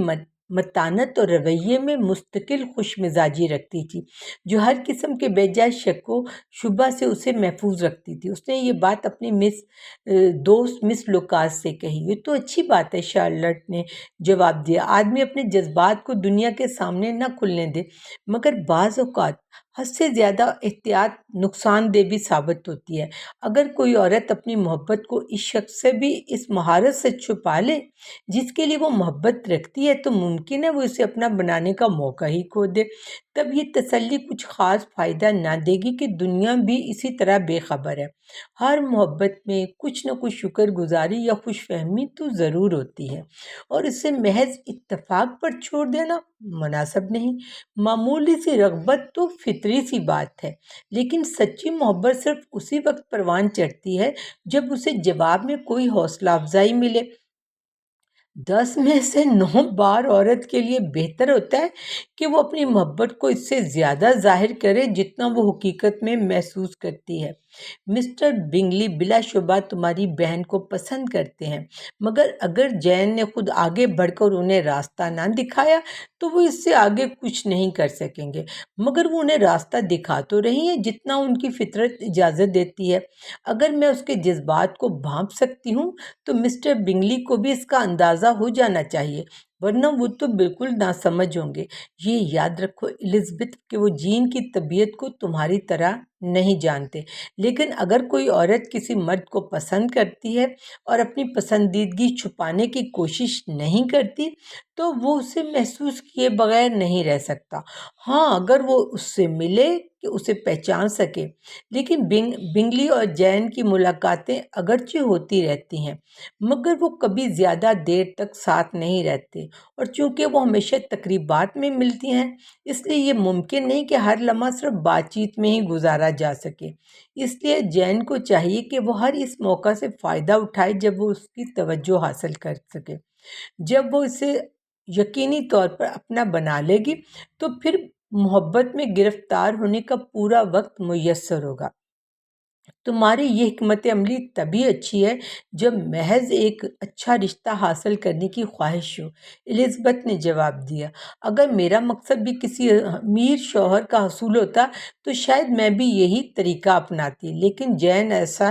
متانت اور رویے میں مستقل خوش مزاجی رکھتی تھی، جو ہر قسم کے بے جائے شک و شبہ سے اسے محفوظ رکھتی تھی۔ اس نے یہ بات اپنی دوست مس لوکاس سے کہی۔ یہ تو اچھی بات ہے، شارلٹ نے جواب دیا، آدمی اپنے جذبات کو دنیا کے سامنے نہ کھلنے دے، مگر بعض اوقات حد سے زیادہ احتیاط نقصان دہ بھی ثابت ہوتی ہے۔ اگر کوئی عورت اپنی محبت کو اس شخص سے بھی اس مہارت سے چھپا لے جس کے لیے وہ محبت رکھتی ہے، تو ممکن ہے وہ اسے اپنا بنانے کا موقع ہی کھو دے۔ تب یہ تسلی کچھ خاص فائدہ نہ دے گی کہ دنیا بھی اسی طرح بے خبر ہے۔ ہر محبت میں کچھ نہ کچھ شکر گزاری یا خوش فہمی تو ضرور ہوتی ہے، اور اسے محض اتفاق پر چھوڑ دینا مناسب نہیں۔ معمولی سی رغبت تو فطری سی بات ہے، لیکن سچی محبت صرف اسی وقت پروان چڑھتی ہے جب اسے جواب میں کوئی حوصلہ افزائی ملے۔ 10 میں سے 9 بار عورت کے لیے بہتر ہوتا ہے کہ وہ اپنی محبت کو اس سے زیادہ ظاہر کرے جتنا وہ حقیقت میں محسوس کرتی ہے۔ مسٹر بنگلی بلا شبہ تمہاری بہن کو پسند کرتے ہیں، مگر اگر جین نے خود آگے بڑھ کر انہیں راستہ نہ دکھایا تو وہ اس سے آگے کچھ نہیں کر سکیں گے، مگر وہ انہیں راستہ دکھا تو رہی ہیں جتنا ان کی فطرت اجازت دیتی ہے۔ اگر میں اس کے جذبات کو بھانپ سکتی ہوں تو مسٹر بنگلی کو بھی اس کا اندازہ ہو جانا چاہیے، ورنہ وہ تو بالکل ناسمجھ ہوں گے۔ یہ یاد رکھو الزبتھ کہ وہ جین کی طبیعت کو تمہاری طرح نہیں جانتے، لیکن اگر کوئی عورت کسی مرد کو پسند کرتی ہے اور اپنی پسندیدگی چھپانے کی کوشش نہیں کرتی تو وہ اسے محسوس کیے بغیر نہیں رہ سکتا۔ ہاں، اگر وہ اس سے ملے کہ اسے پہچان سکے۔ لیکن بنگلی اور جین کی ملاقاتیں اگرچہ ہوتی رہتی ہیں، مگر وہ کبھی زیادہ دیر تک ساتھ نہیں رہتے، اور چونکہ وہ ہمیشہ تقریبات میں ملتی ہیں اس لیے یہ ممکن نہیں کہ ہر لمحہ صرف بات چیت میں ہی گزارا جا سکے۔ اس لیے جین کو چاہیے کہ وہ ہر اس موقع سے فائدہ اٹھائے جب وہ اس کی توجہ حاصل کر سکے۔ جب وہ اسے یقینی طور پر اپنا بنا لے گی تو پھر محبت میں گرفتار ہونے کا پورا وقت میسر ہوگا۔ تمہاری یہ حکمت عملی تبھی اچھی ہے جب محض ایک اچھا رشتہ حاصل کرنے کی خواہش ہو، الزبتھ نے جواب دیا۔ اگر میرا مقصد بھی کسی امیر شوہر کا حصول ہوتا تو شاید میں بھی یہی طریقہ اپناتی، لیکن جین ایسا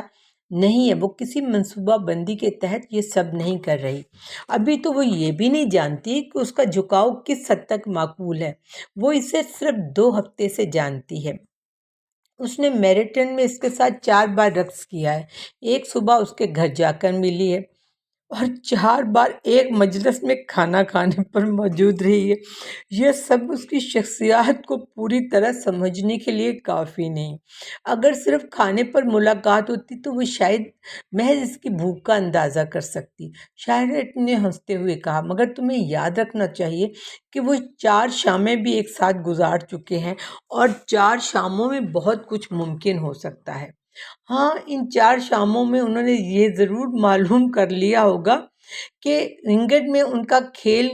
نہیں ہے، وہ کسی منصوبہ بندی کے تحت یہ سب نہیں کر رہی۔ ابھی تو وہ یہ بھی نہیں جانتی کہ اس کا جھکاؤ کس حد تک معقول ہے، وہ اسے صرف 2 ہفتے سے جانتی ہے۔ اس نے میرٹن میں اس کے ساتھ 4 بار رقص کیا ہے، ایک صبح اس کے گھر جا کر ملی ہے اور 4 بار ایک مجلس میں کھانا کھانے پر موجود رہی ہے۔ یہ سب اس کی شخصیات کو پوری طرح سمجھنے کے لیے کافی نہیں۔ اگر صرف کھانے پر ملاقات ہوتی تو وہ شاید محض اس کی بھوک کا اندازہ کر سکتی۔ شارلٹ نے ہنستے ہوئے کہا، مگر تمہیں یاد رکھنا چاہیے کہ وہ 4 شامیں بھی ایک ساتھ گزار چکے ہیں، اور 4 شاموں میں بہت کچھ ممکن ہو سکتا ہے۔ ہاں، ان 4 شاموں میں انہوں نے یہ ضرور معلوم کر لیا ہوگا کہ انگلینڈ میں ان کا کھیل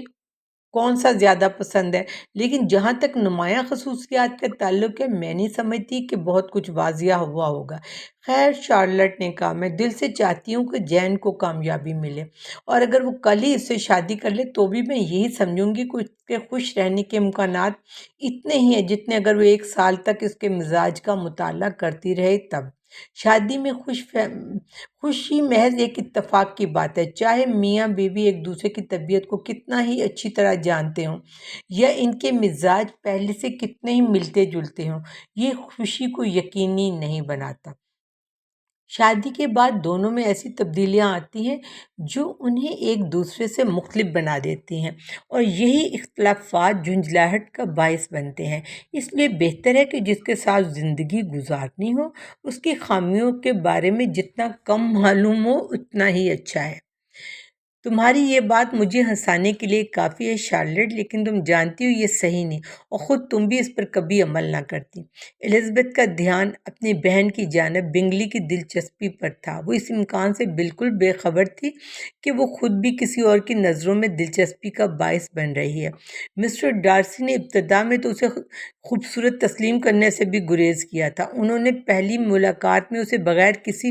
کون سا زیادہ پسند ہے، لیکن جہاں تک نمایاں خصوصیات کا تعلق ہے میں نہیں سمجھتی کہ بہت کچھ واضح ہوا ہوگا۔ خیر، شارلٹ نے کہا، میں دل سے چاہتی ہوں کہ جین کو کامیابی ملے، اور اگر وہ کل ہی اس سے شادی کر لے تو بھی میں یہی سمجھوں گی کہ اس کے خوش رہنے کے امکانات اتنے ہی ہیں جتنے اگر وہ 1 سال تک اس کے مزاج کا مطالعہ کرتی رہے تب۔ شادی میں خوشی محض ایک اتفاق کی بات ہے، چاہے میاں بیوی ایک دوسرے کی طبیعت کو کتنا ہی اچھی طرح جانتے ہوں یا ان کے مزاج پہلے سے کتنے ہی ملتے جلتے ہوں، یہ خوشی کو یقینی نہیں بناتا۔ شادی کے بعد دونوں میں ایسی تبدیلیاں آتی ہیں جو انہیں ایک دوسرے سے مختلف بنا دیتی ہیں، اور یہی اختلافات جھنجھلاہٹ کا باعث بنتے ہیں۔ اس لیے بہتر ہے کہ جس کے ساتھ زندگی گزارنی ہو اس کی خامیوں کے بارے میں جتنا کم معلوم ہو اتنا ہی اچھا ہے۔ تمہاری یہ بات مجھے ہنسانے کے لیے کافی ہے شارلٹ، لیکن تم جانتی ہو یہ صحیح نہیں، اور خود تم بھی اس پر کبھی عمل نہ کرتی۔ الزبتھ کا دھیان اپنی بہن کی جانب بنگلی کی دلچسپی پر تھا۔ وہ اس امکان سے بالکل بے خبر تھی کہ وہ خود بھی کسی اور کی نظروں میں دلچسپی کا باعث بن رہی ہے۔ مسٹر ڈارسی نے ابتدا میں تو اسے خوبصورت تسلیم کرنے سے بھی گریز کیا تھا۔ انہوں نے پہلی ملاقات میں اسے بغیر کسی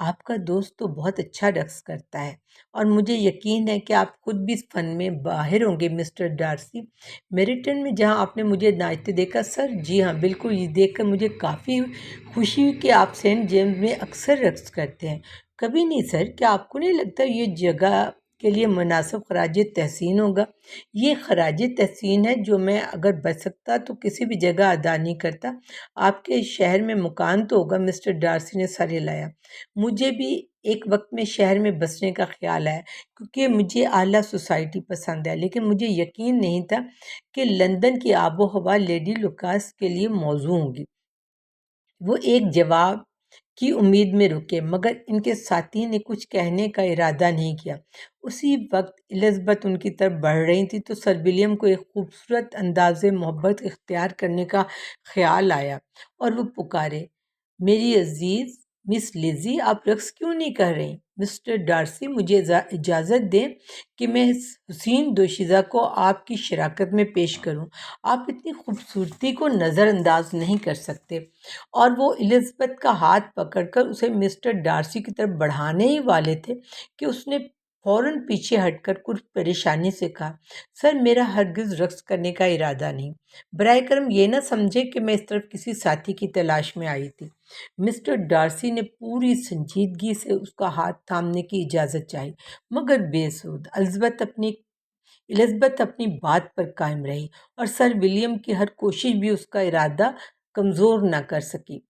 آپ کا دوست تو بہت اچھا رقص کرتا ہے اور مجھے یقین ہے کہ آپ خود بھی اس فن میں باہر ہوں گے مسٹر ڈارسی۔ میریٹن میں جہاں آپ نے مجھے ناچتے دیکھا سر؟ جی ہاں بالکل، یہ دیکھ کر مجھے کافی خوشی ہوئی کہ آپ سینٹ جیمز میں اکثر رقص کرتے ہیں۔ کبھی نہیں سر، کیا آپ کو نہیں لگتا یہ جگہ کے لیے مناسب خراج تحسین ہوگا؟ یہ خراج تحسین ہے جو میں اگر بچ سکتا تو کسی بھی جگہ ادا نہیں کرتا۔ آپ کے شہر میں مکان تو ہوگا؟ مسٹر ڈارسی نے سر ہلایا۔ مجھے بھی ایک وقت میں شہر میں بسنے کا خیال آیا کیونکہ مجھے اعلیٰ سوسائٹی پسند ہے، لیکن مجھے یقین نہیں تھا کہ لندن کی آب و ہوا لیڈی لوکاس کے لیے موزوں ہوگی۔ وہ ایک جواب کی امید میں رکے مگر ان کے ساتھی نے کچھ کہنے کا ارادہ نہیں کیا۔ اسی وقت الزبتھ ان کی طرف بڑھ رہی تھی تو سر ولیم کو ایک خوبصورت انداز محبت اختیار کرنے کا خیال آیا اور وہ پکارے، میری عزیز مس لیزی، آپ رقص کیوں نہیں کر رہی؟ مسٹر ڈارسی، مجھے اجازت دیں کہ میں اس حسین دوشیزہ کو آپ کی شراکت میں پیش کروں۔ آپ اتنی خوبصورتی کو نظر انداز نہیں کر سکتے۔ اور وہ الزبتھ کا ہاتھ پکڑ کر اسے مسٹر ڈارسی کی طرف بڑھانے ہی والے تھے کہ اس نے فوراً پیچھے ہٹ کر کچھ پریشانی سے کہا، سر میرا ہرگز رقص کرنے کا ارادہ نہیں۔ براہ کرم یہ نہ سمجھے کہ میں اس طرف کسی ساتھی کی تلاش میں آئی تھی۔ مسٹر ڈارسی نے پوری سنجیدگی سے اس کا ہاتھ تھامنے کی اجازت چاہی مگر بے سود۔ الزبتھ اپنی بات پر قائم رہی اور سر ولیم کی ہر کوشش بھی اس کا ارادہ کمزور نہ کر سکی۔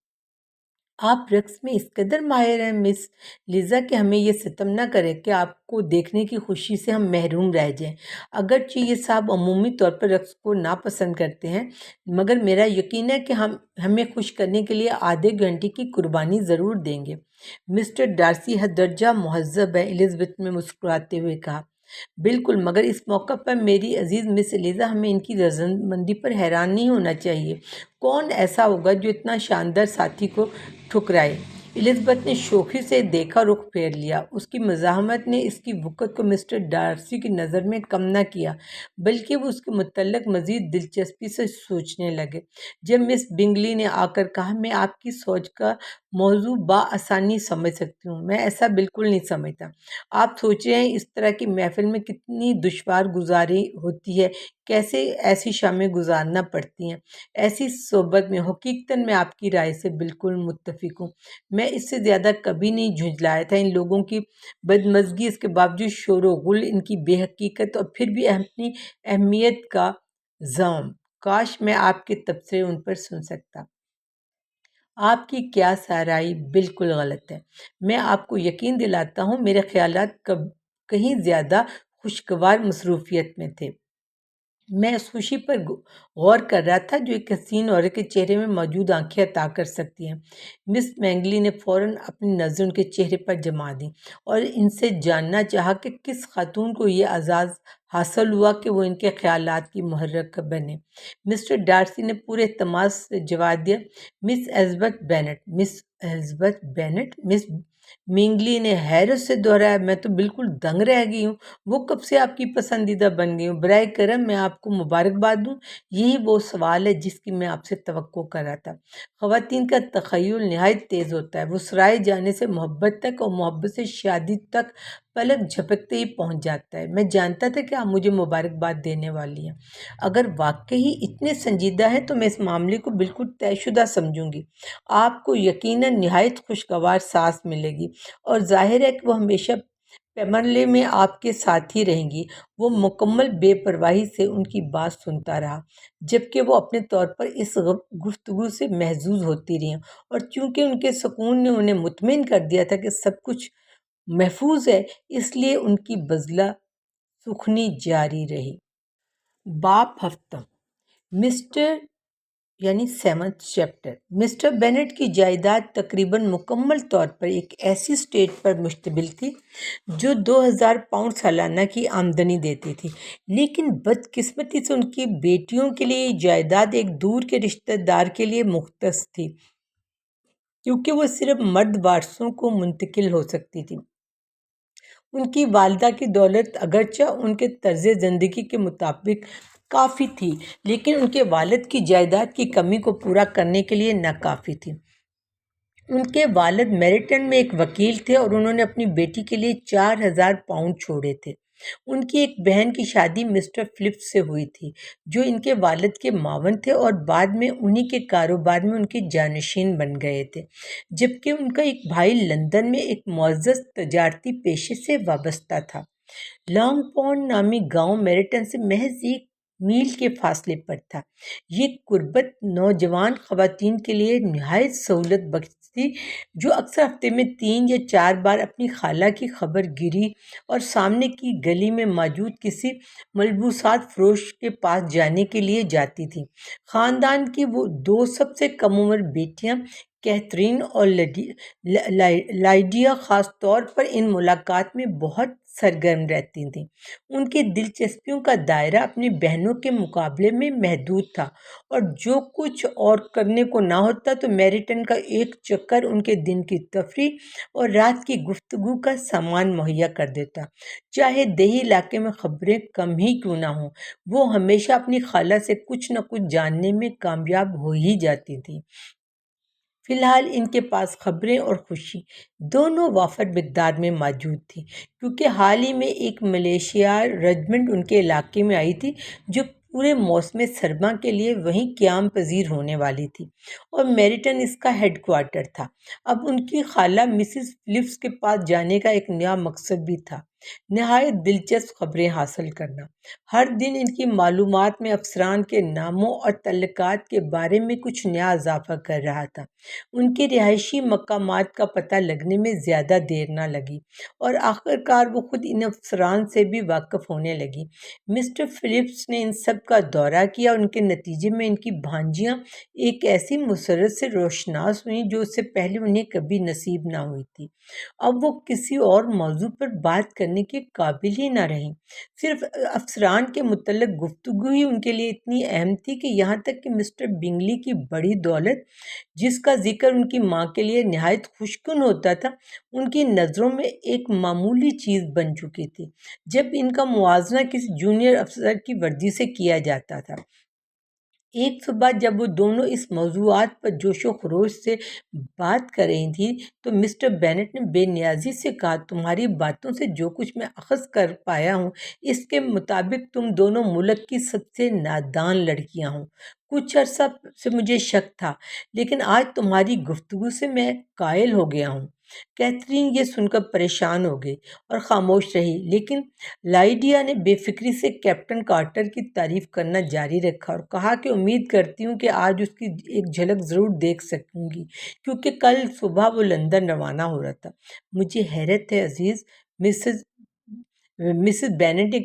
آپ رقص میں اس قدر ماہر ہیں مس لیزا کہ ہمیں یہ ستم نہ کرے کہ آپ کو دیکھنے کی خوشی سے ہم محروم رہ جائیں۔ اگرچہ یہ صاحب عمومی طور پر رقص کو ناپسند کرتے ہیں مگر میرا یقین ہے کہ ہم ہمیں خوش کرنے کے لیے آدھے گھنٹے کی قربانی ضرور دیں گے۔ مسٹر ڈارسی حد درجہ مہذب ہے، الزبتھ نے مسکراتے ہوئے کہا۔ بالکل، مگر اس موقع پر میری عزیز مس لیزا ہمیں ان کی رضامندی پر حیران نہیں ہونا چاہیے۔ کون ایسا ہوگا جو اتنا شاندار ساتھی کو ٹھکرائے؟ الزبتھ نے شوخی سے دیکھا رخ پھیر لیا۔ اس کی مزاحمت نے اس کی وقت کو مسٹر ڈارسی کی نظر میں کم نہ کیا بلکہ وہ اس کے متعلق مزید دلچسپی سے سوچنے لگے۔ جب مس بنگلی نے آ کر کہا، میں آپ کی سوچ کا موضوع بآسانی سمجھ سکتی ہوں، میں ایسا بالکل نہیں سمجھتا۔ آپ سوچ رہے ہیں اس طرح کی محفل میں کتنی دشوار گزاری ہوتی ہے، کیسے ایسی شامیں گزارنا پڑتی ہیں ایسی صحبت میں۔ حقیقتاً میں آپ کی رائے سے بالکل متفق ہوں۔ میں اس سے زیادہ کبھی نہیں جھنجھلایا تھا۔ ان لوگوں کی بدمزگی، اس کے باوجود شور و غل، ان کی بے حقیقت اور پھر بھی اپنی اہمیت کا زعم، کاش میں آپ کے تبصرے ان پر سن سکتا۔ آپ کی کیا سہرائی بالکل غلط ہے۔ میں آپ کو یقین دلاتا ہوں میرے خیالات کہیں زیادہ خوشگوار مصروفیت میں تھے۔ میں اس خوشی پر غور کر رہا تھا جو ایک حسین عورت کے چہرے میں موجود آنکھیں عطا کر سکتی ہیں۔ مس بنگلی نے فوراً اپنی نظر ان کے چہرے پر جما دی اور ان سے جاننا چاہا کہ کس خاتون کو یہ اعزاز حاصل ہوا کہ وہ ان کے خیالات کی محرک بنے۔ مسٹر ڈارسی نے پورے اعتماد سے جواب دیا، مس الزبتھ بینٹ۔ مس الزبتھ بینٹ؟ مس بنگلی نے حیرت سے دہرایا، میں تو بالکل دنگ رہ گئی ہوں۔ وہ کب سے آپ کی پسندیدہ بن گئی ہوں؟ براہ کرم میں آپ کو مبارکباد دوں؟ یہی وہ سوال ہے جس کی میں آپ سے توقع کر رہا تھا۔ خواتین کا تخیل نہایت تیز ہوتا ہے، وہ سرائے جانے سے محبت تک اور محبت سے شادی تک پلک جھپکتے ہی پہنچ جاتا ہے۔ میں جانتا تھا کہ آپ مجھے مبارکباد دینے والی ہیں۔ اگر واقعی اتنے سنجیدہ ہیں تو میں اس معاملے کو بالکل طے شدہ سمجھوں گی۔ آپ کو یقیناً نہایت خوشگوار ساس ملے گی اور ظاہر ہے کہ وہ ہمیشہ پیمرلے میں آپ کے ساتھ ہی رہیں گی۔ وہ مکمل بے پرواہی سے ان کی بات سنتا رہا جبکہ وہ اپنے طور پر اس گفتگو سے محظوظ ہوتی رہی اور چونکہ ان کے سکون نے انہیں مطمئن کر دیا تھا کہ سب کچھ محفوظ ہے، اس لیے ان کی بزلہ سخنی جاری رہی۔ باب ہفتم، mister seventh chapter. Mister Bennet کی جائیداد تقریباً مکمل طور پر ایک ایسی اسٹیٹ پر مشتمل تھی جو 2000 پاؤنڈ سالانہ کی آمدنی دیتی تھی، لیکن بدقسمتی سے ان کی بیٹیوں کے لیے یہ جائیداد ایک دور کے رشتہ دار کے لیے مختص تھی کیونکہ وہ صرف مرد وارثوں کو منتقل ہو سکتی تھی۔ ان کی والدہ کی دولت اگرچہ ان کے طرز زندگی کے مطابق کافی تھی لیکن ان کے والد کی جائیداد کی کمی کو پورا کرنے کے لیے ناکافی تھی۔ ان کے والد میریٹن میں ایک وکیل تھے اور انہوں نے اپنی بیٹی کے لیے 4,000 پاؤنڈ چھوڑے تھے۔ ان کی ایک بہن کی شادی مسٹر فلپس سے ہوئی تھی جو ان کے والد کے معاون تھے اور بعد میں انہی کے کاروبار میں ان کے جانشین بن گئے تھے، جبکہ ان کا ایک بھائی لندن میں ایک معزز تجارتی پیشے سے وابستہ تھا۔ لانگ پونڈ نامی گاؤں میریٹن سے محض 1 میل کے فاصلے پر تھا۔ یہ قربت نوجوان خواتین کے لیے نہایت سہولت بخش تھی جو اکثر ہفتے میں 3 یا 4 بار اپنی خالہ کی خبر گیری اور سامنے کی گلی میں موجود کسی ملبوسات فروش کے پاس جانے کے لیے جاتی تھی۔ خاندان کی وہ 2 سب سے کم عمر بیٹیاں کیتھرین اور لائڈیا خاص طور پر ان ملاقات میں بہت سرگرم رہتی تھیں۔ ان کی دلچسپیوں کا دائرہ اپنی بہنوں کے مقابلے میں محدود تھا اور جو کچھ اور کرنے کو نہ ہوتا تو میریٹن کا ایک چکر ان کے دن کی تفریح اور رات کی گفتگو کا سامان مہیا کر دیتا۔ چاہے دیہی علاقے میں خبریں کم ہی کیوں نہ ہوں، وہ ہمیشہ اپنی خالہ سے کچھ نہ کچھ جاننے میں کامیاب ہو ہی جاتی تھی۔ فی الحال ان کے پاس خبریں اور خوشی دونوں وافر مقدار میں موجود تھیں، کیونکہ حال ہی میں ایک ملیشیا رجمنٹ ان کے علاقے میں آئی تھی جو پورے موسم سرما کے لیے وہیں قیام پذیر ہونے والی تھی اور میریٹن اس کا ہیڈ کوارٹر تھا۔ اب ان کی خالہ مسز فلپس کے پاس جانے کا ایک نیا مقصد بھی تھا، نہایت دلچسپ خبریں حاصل کرنا۔ ہر دن ان کی معلومات میں افسران کے ناموں اور تعلقات کے بارے میں کچھ نیا اضافہ کر رہا تھا۔ ان کے رہائشی مقامات کا پتہ لگنے میں زیادہ دیر نہ لگی اور آخر کار وہ خود ان افسران سے بھی واقف ہونے لگی۔ مسٹر فلپس نے ان سب کا دورہ کیا اور ان کے نتیجے میں ان کی بھانجیاں ایک ایسی مسرت سے روشناس ہوئیں جو اس سے پہلے انہیں کبھی نصیب نہ ہوئی تھی۔ اب وہ کسی اور موضوع پر بات کرنے کے قابل ہی نہ رہیں، صرف افسران کے متعلق گفتگو ہی ان کے لیے اتنی اہم تھی کہ یہاں تک کہ مسٹر بنگلی کی بڑی دولت، جس کا ذکر ان کی ماں کے لیے نہایت خوشکن ہوتا تھا، ان کی نظروں میں ایک معمولی چیز بن چکی تھی جب ان کا موازنہ کسی جونیئر افسر کی وردی سے کیا جاتا تھا۔ ایک صبح جب وہ دونوں اس موضوعات پر جوش و خروش سے بات کر رہی تھیں تو مسٹر بینٹ نے بے نیازی سے کہا، تمہاری باتوں سے جو کچھ میں اخذ کر پایا ہوں اس کے مطابق تم دونوں ملک کی سب سے نادان لڑکیاں ہو۔ کچھ عرصہ سے مجھے شک تھا، لیکن آج تمہاری گفتگو سے میں قائل ہو گیا ہوں۔ کیتھرین یہ سن کر پریشان ہو گئی اور خاموش رہی، لیکن لائڈیا نے بے فکری سے کیپٹن کارٹر کی تعریف کرنا جاری رکھا اور کہا کہ امید کرتی ہوں کہ آج اس کی ایک جھلک ضرور دیکھ سکوں گی کیونکہ کل صبح وہ لندن روانہ ہو رہا تھا۔ مجھے حیرت ہے عزیز، مسز بینٹ نے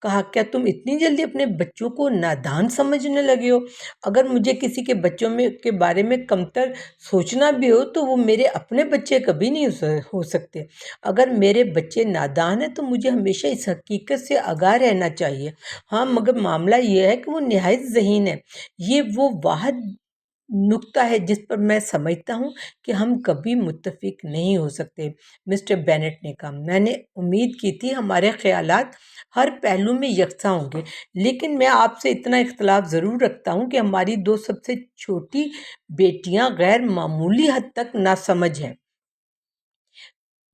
کہا، کیا تم اتنی جلدی اپنے بچوں کو نادان سمجھنے لگے ہو؟ اگر مجھے کسی کے بچوں کے بارے میں کمتر سوچنا بھی ہو تو وہ میرے اپنے بچے کبھی نہیں ہو سکتے۔ اگر میرے بچے نادان ہیں تو مجھے ہمیشہ اس حقیقت سے آگاہ رہنا چاہیے۔ ہاں، مگر معاملہ یہ ہے کہ وہ نہایت ذہین ہے۔ یہ وہ واحد نقطہ ہے جس پر میں سمجھتا ہوں کہ ہم کبھی متفق نہیں ہو سکتے۔ مسٹر بینٹ نے کہا، میں نے امید کی تھی ہمارے خیالات ہر پہلو میں یکساں ہوں گے، لیکن میں آپ سے اتنا اختلاف ضرور رکھتا ہوں کہ ہماری 2 سب سے چھوٹی بیٹیاں غیر معمولی حد تک ناسمجھ ہیں۔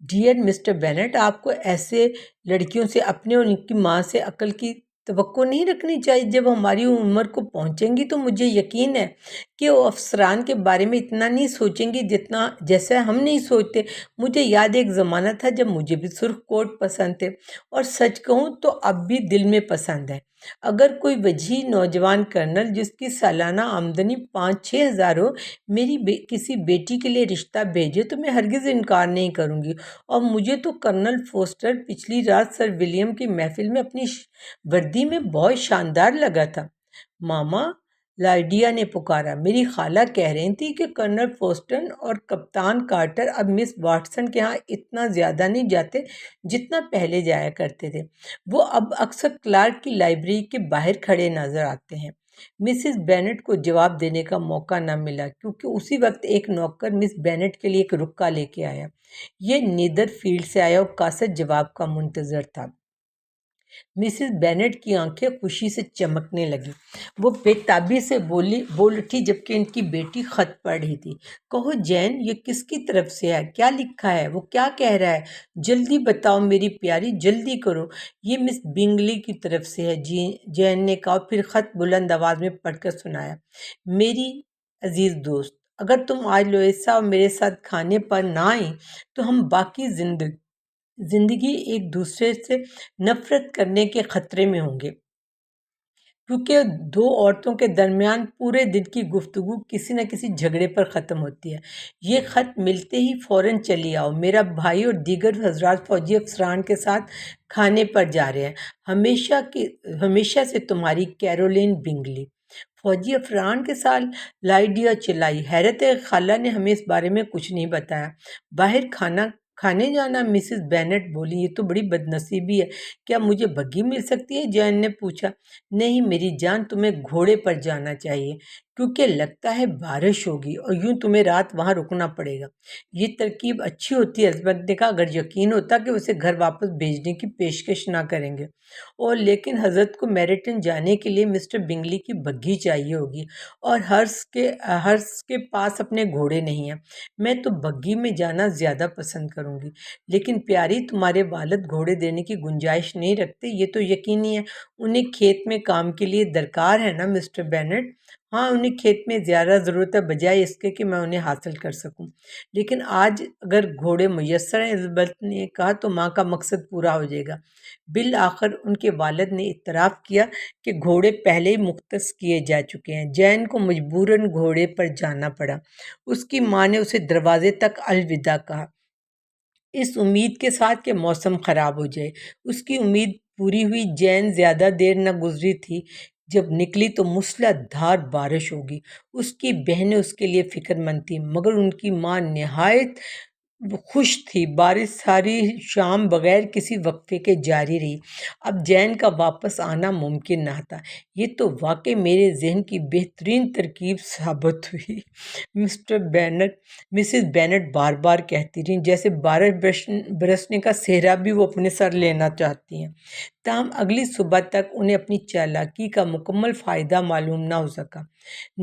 ڈیئر مسٹر بینٹ، آپ کو ایسے لڑکیوں سے اپنے اور ان کی ماں سے عقل کی توقع نہیں رکھنی چاہیے۔ جب ہماری عمر کو پہنچیں گی تو مجھے یقین ہے کہ وہ افسران کے بارے میں اتنا نہیں سوچیں گی جیسا ہم نہیں سوچتے۔ مجھے یاد ایک زمانہ تھا جب مجھے بھی سرخ کوٹ پسند تھے، اور سچ کہوں تو اب بھی دل میں پسند ہے۔ اگر کوئی وجیح نوجوان کرنل جس کی سالانہ آمدنی 5-6 ہزار ہو میری کسی بیٹی کے لیے رشتہ بھیجے تو میں ہرگز انکار نہیں کروں گی، اور مجھے تو کرنل فوسٹر پچھلی رات سر ولیم کی محفل میں اپنی وردی میں بہت شاندار لگا تھا۔ ماما، لائڈیا نے پکارا، میری خالہ کہہ رہی تھی کہ کرنل فوسٹر اور کپتان کارٹر اب مس واٹسن کے ہاں اتنا زیادہ نہیں جاتے جتنا پہلے جایا کرتے تھے۔ وہ اب اکثر کلارک کی لائبریری کے باہر کھڑے نظر آتے ہیں۔ مسز بینٹ کو جواب دینے کا موقع نہ ملا کیونکہ اسی وقت ایک نوکر مس بینٹ کے لیے ایک رکا لے کے آیا۔ یہ نیدر فیلڈ سے آیا اور کاسٹ جواب کا منتظر تھا۔ مسز بینٹ کی آنکھیں خوشی سے چمکنے لگیں۔ وہ بےتابی سے بول اٹھی جبکہ ان کی بیٹی خط پڑھ رہی تھی۔ کہو جین، یہ کس کی طرف سے ہے؟ کیا لکھا ہے؟ وہ کیا کہہ رہا ہے؟ جلدی بتاؤ میری پیاری، جلدی کرو۔ یہ مس بنگلی کی طرف سے ہے، جین نے کہا، پھر خط بلند آواز میں پڑھ کر سنایا۔ میری عزیز دوست، اگر تم آج لوئیسا اور میرے ساتھ کھانے پر نہ آئیں تو ہم باقی زندگی ایک دوسرے سے نفرت کرنے کے خطرے میں ہوں گے، کیونکہ دو عورتوں کے درمیان پورے دن کی گفتگو کسی نہ کسی جھگڑے پر ختم ہوتی ہے۔ یہ خط ملتے ہی فوراً چلی آؤ، میرا بھائی اور دیگر حضرات فوجی افسران کے ساتھ کھانے پر جا رہے ہیں۔ ہمیشہ سے تمہاری کیرولین بنگلی۔ فوجی افسران کے ساتھ؟ لائڈیا چلائی۔ حیرت ہے، خالہ نے ہمیں اس بارے میں کچھ نہیں بتایا۔ باہر کھانے جانا؟ مسز بینٹ بولی، یہ تو بڑی بدنصیبی ہے۔ کیا مجھے بگی مل سکتی ہے؟ جین نے پوچھا۔ نہیں میری جان، تمہیں گھوڑے پر جانا چاہیے، کیونکہ لگتا ہے بارش ہوگی اور یوں تمہیں رات وہاں رکنا پڑے گا۔ یہ ترکیب اچھی ہوتی ہے، البتہ نے کہا، اگر یقین ہوتا کہ اسے گھر واپس بھیجنے کی پیشکش نہ کریں گے۔ اور لیکن حضرت کو میریٹن جانے کے لیے مسٹر بنگلی کی بگھی چاہیے ہوگی، اور ہرس کے پاس اپنے گھوڑے نہیں ہیں۔ میں تو بگھی میں جانا زیادہ پسند کروں گی۔ لیکن پیاری، تمہارے والد گھوڑے دینے کی گنجائش نہیں رکھتے، یہ تو یقینی ہے۔ انہیں کھیت میں کام کے لیے درکار ہے نا مسٹر بینٹ؟ ہاں، انہیں کھیت میں زیادہ ضرورت ہے بجائے اس کے کہ میں انہیں حاصل کر سکوں۔ لیکن آج اگر گھوڑے میسر ہیں، البتہ نے کہا، تو ماں کا مقصد پورا ہو جائے گا۔ بالآخر ان کے والد نے اعتراف کیا کہ گھوڑے پہلے ہی مختص کیے جا چکے ہیں۔ جین کو مجبوراً گھوڑے پر جانا پڑا۔ اس کی ماں نے اسے دروازے تک الوداع کہا، اس امید کے ساتھ کہ موسم خراب ہو جائے۔ اس کی امید پوری ہوئی۔ جین زیادہ دیر نہ گزری تھی جب نکلی تو موسلا دھار بارش ہوگی۔ اس کی بہنیں اس کے لیے فکر مند تھیں، مگر ان کی ماں نہایت خوش تھی۔ بارش ساری شام بغیر کسی وقفے کے جاری رہی۔ اب جین کا واپس آنا ممکن نہ تھا۔ یہ تو واقعی میرے ذہن کی بہترین ترکیب ثابت ہوئی، مسز بینٹ بار بار کہتی رہیں، جیسے بارش برسنے کا سہرا بھی وہ اپنے سر لینا چاہتی ہیں۔ تاہم اگلی صبح تک انہیں اپنی چالاکی کا مکمل فائدہ معلوم نہ ہو سکا۔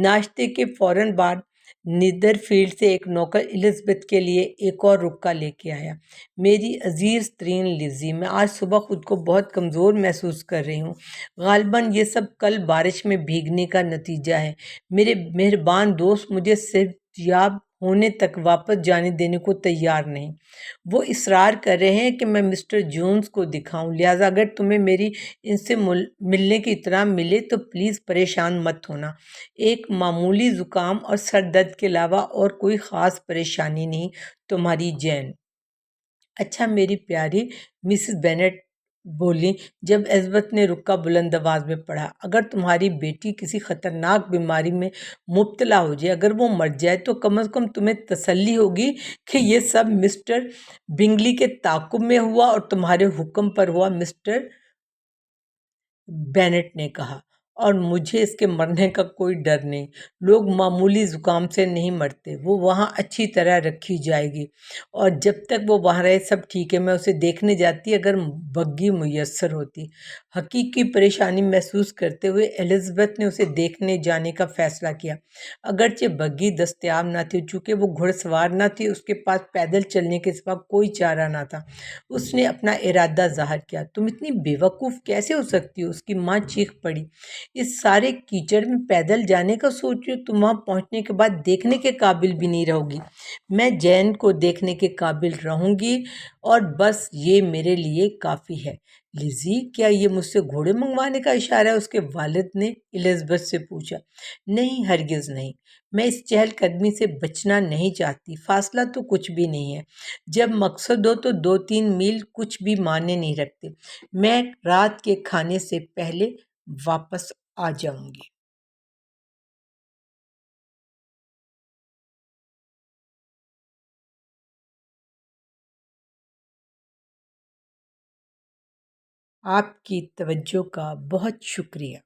ناشتے کے فوراً بعد نیدر فیلڈ سے ایک نوکر الزبتھ کے لیے ایک اور رکا لے کے آیا۔ میری عزیز ترین لیزی، میں آج صبح خود کو بہت کمزور محسوس کر رہی ہوں۔ غالباً یہ سب کل بارش میں بھیگنے کا نتیجہ ہے۔ میرے مہربان دوست مجھے صحت یاب ہونے تک واپس جانے دینے کو تیار نہیں۔ وہ اصرار کر رہے ہیں کہ میں مسٹر جونز کو دکھاؤں، لہٰذا اگر تمہیں میری ان سے ملنے کی اطلاع ملے تو پلیز پریشان مت ہونا۔ ایک معمولی زکام اور سر درد کے علاوہ اور کوئی خاص پریشانی نہیں۔ تمہاری جین۔ اچھا میری پیاری، مسز بینٹ بولی جب الزبتھ نے رکا بلند آواز میں پڑھا، اگر تمہاری بیٹی کسی خطرناک بیماری میں مبتلا ہو جائے، اگر وہ مر جائے، تو کم از کم تمہیں تسلی ہوگی کہ یہ سب مسٹر بنگلی کے تعاقب میں ہوا اور تمہارے حکم پر ہوا، مسٹر بینٹ نے کہا۔ اور مجھے اس کے مرنے کا کوئی ڈر نہیں۔ لوگ معمولی زکام سے نہیں مرتے۔ وہ وہاں اچھی طرح رکھی جائے گی، اور جب تک وہ وہاں رہے سب ٹھیک ہے۔ میں اسے دیکھنے جاتی اگر بگھی میسر ہوتی۔ حقیقی پریشانی محسوس کرتے ہوئے الزبتھ نے اسے دیکھنے جانے کا فیصلہ کیا، اگرچہ بگھی دستیاب نہ تھی، چونکہ وہ گھڑ سوار نہ تھی، اس کے پاس پیدل چلنے کے سوا کوئی چارہ نہ تھا۔ اس نے اپنا ارادہ ظاہر کیا۔ تم اتنی بے وقوف کیسے ہو سکتی ہو؟ اس کی ماں چیخ پڑی۔ اس سارے کیچڑ میں پیدل جانے کا سوچ رہی ہو؟ تم وہاں پہنچنے کے بعد دیکھنے کے قابل بھی نہیں رہو گی۔ میں جین کو دیکھنے کے قابل رہوں گی، اور بس یہ میرے لیے کافی ہے۔ لیزی، کیا یہ مجھ سے گھوڑے منگوانے کا اشارہ ہے؟ اس کے والد نے الزبتھ سے پوچھا۔ نہیں، ہرگز نہیں۔ میں اس چہل قدمی سے بچنا نہیں چاہتی۔ فاصلہ تو کچھ بھی نہیں ہے۔ جب مقصد ہو تو 2-3 میل کچھ بھی معنی نہیں رکھتے۔ میں رات کے کھانے سے پہلے واپس آ جاؤں گی۔ آپ کی توجہ کا بہت شکریہ۔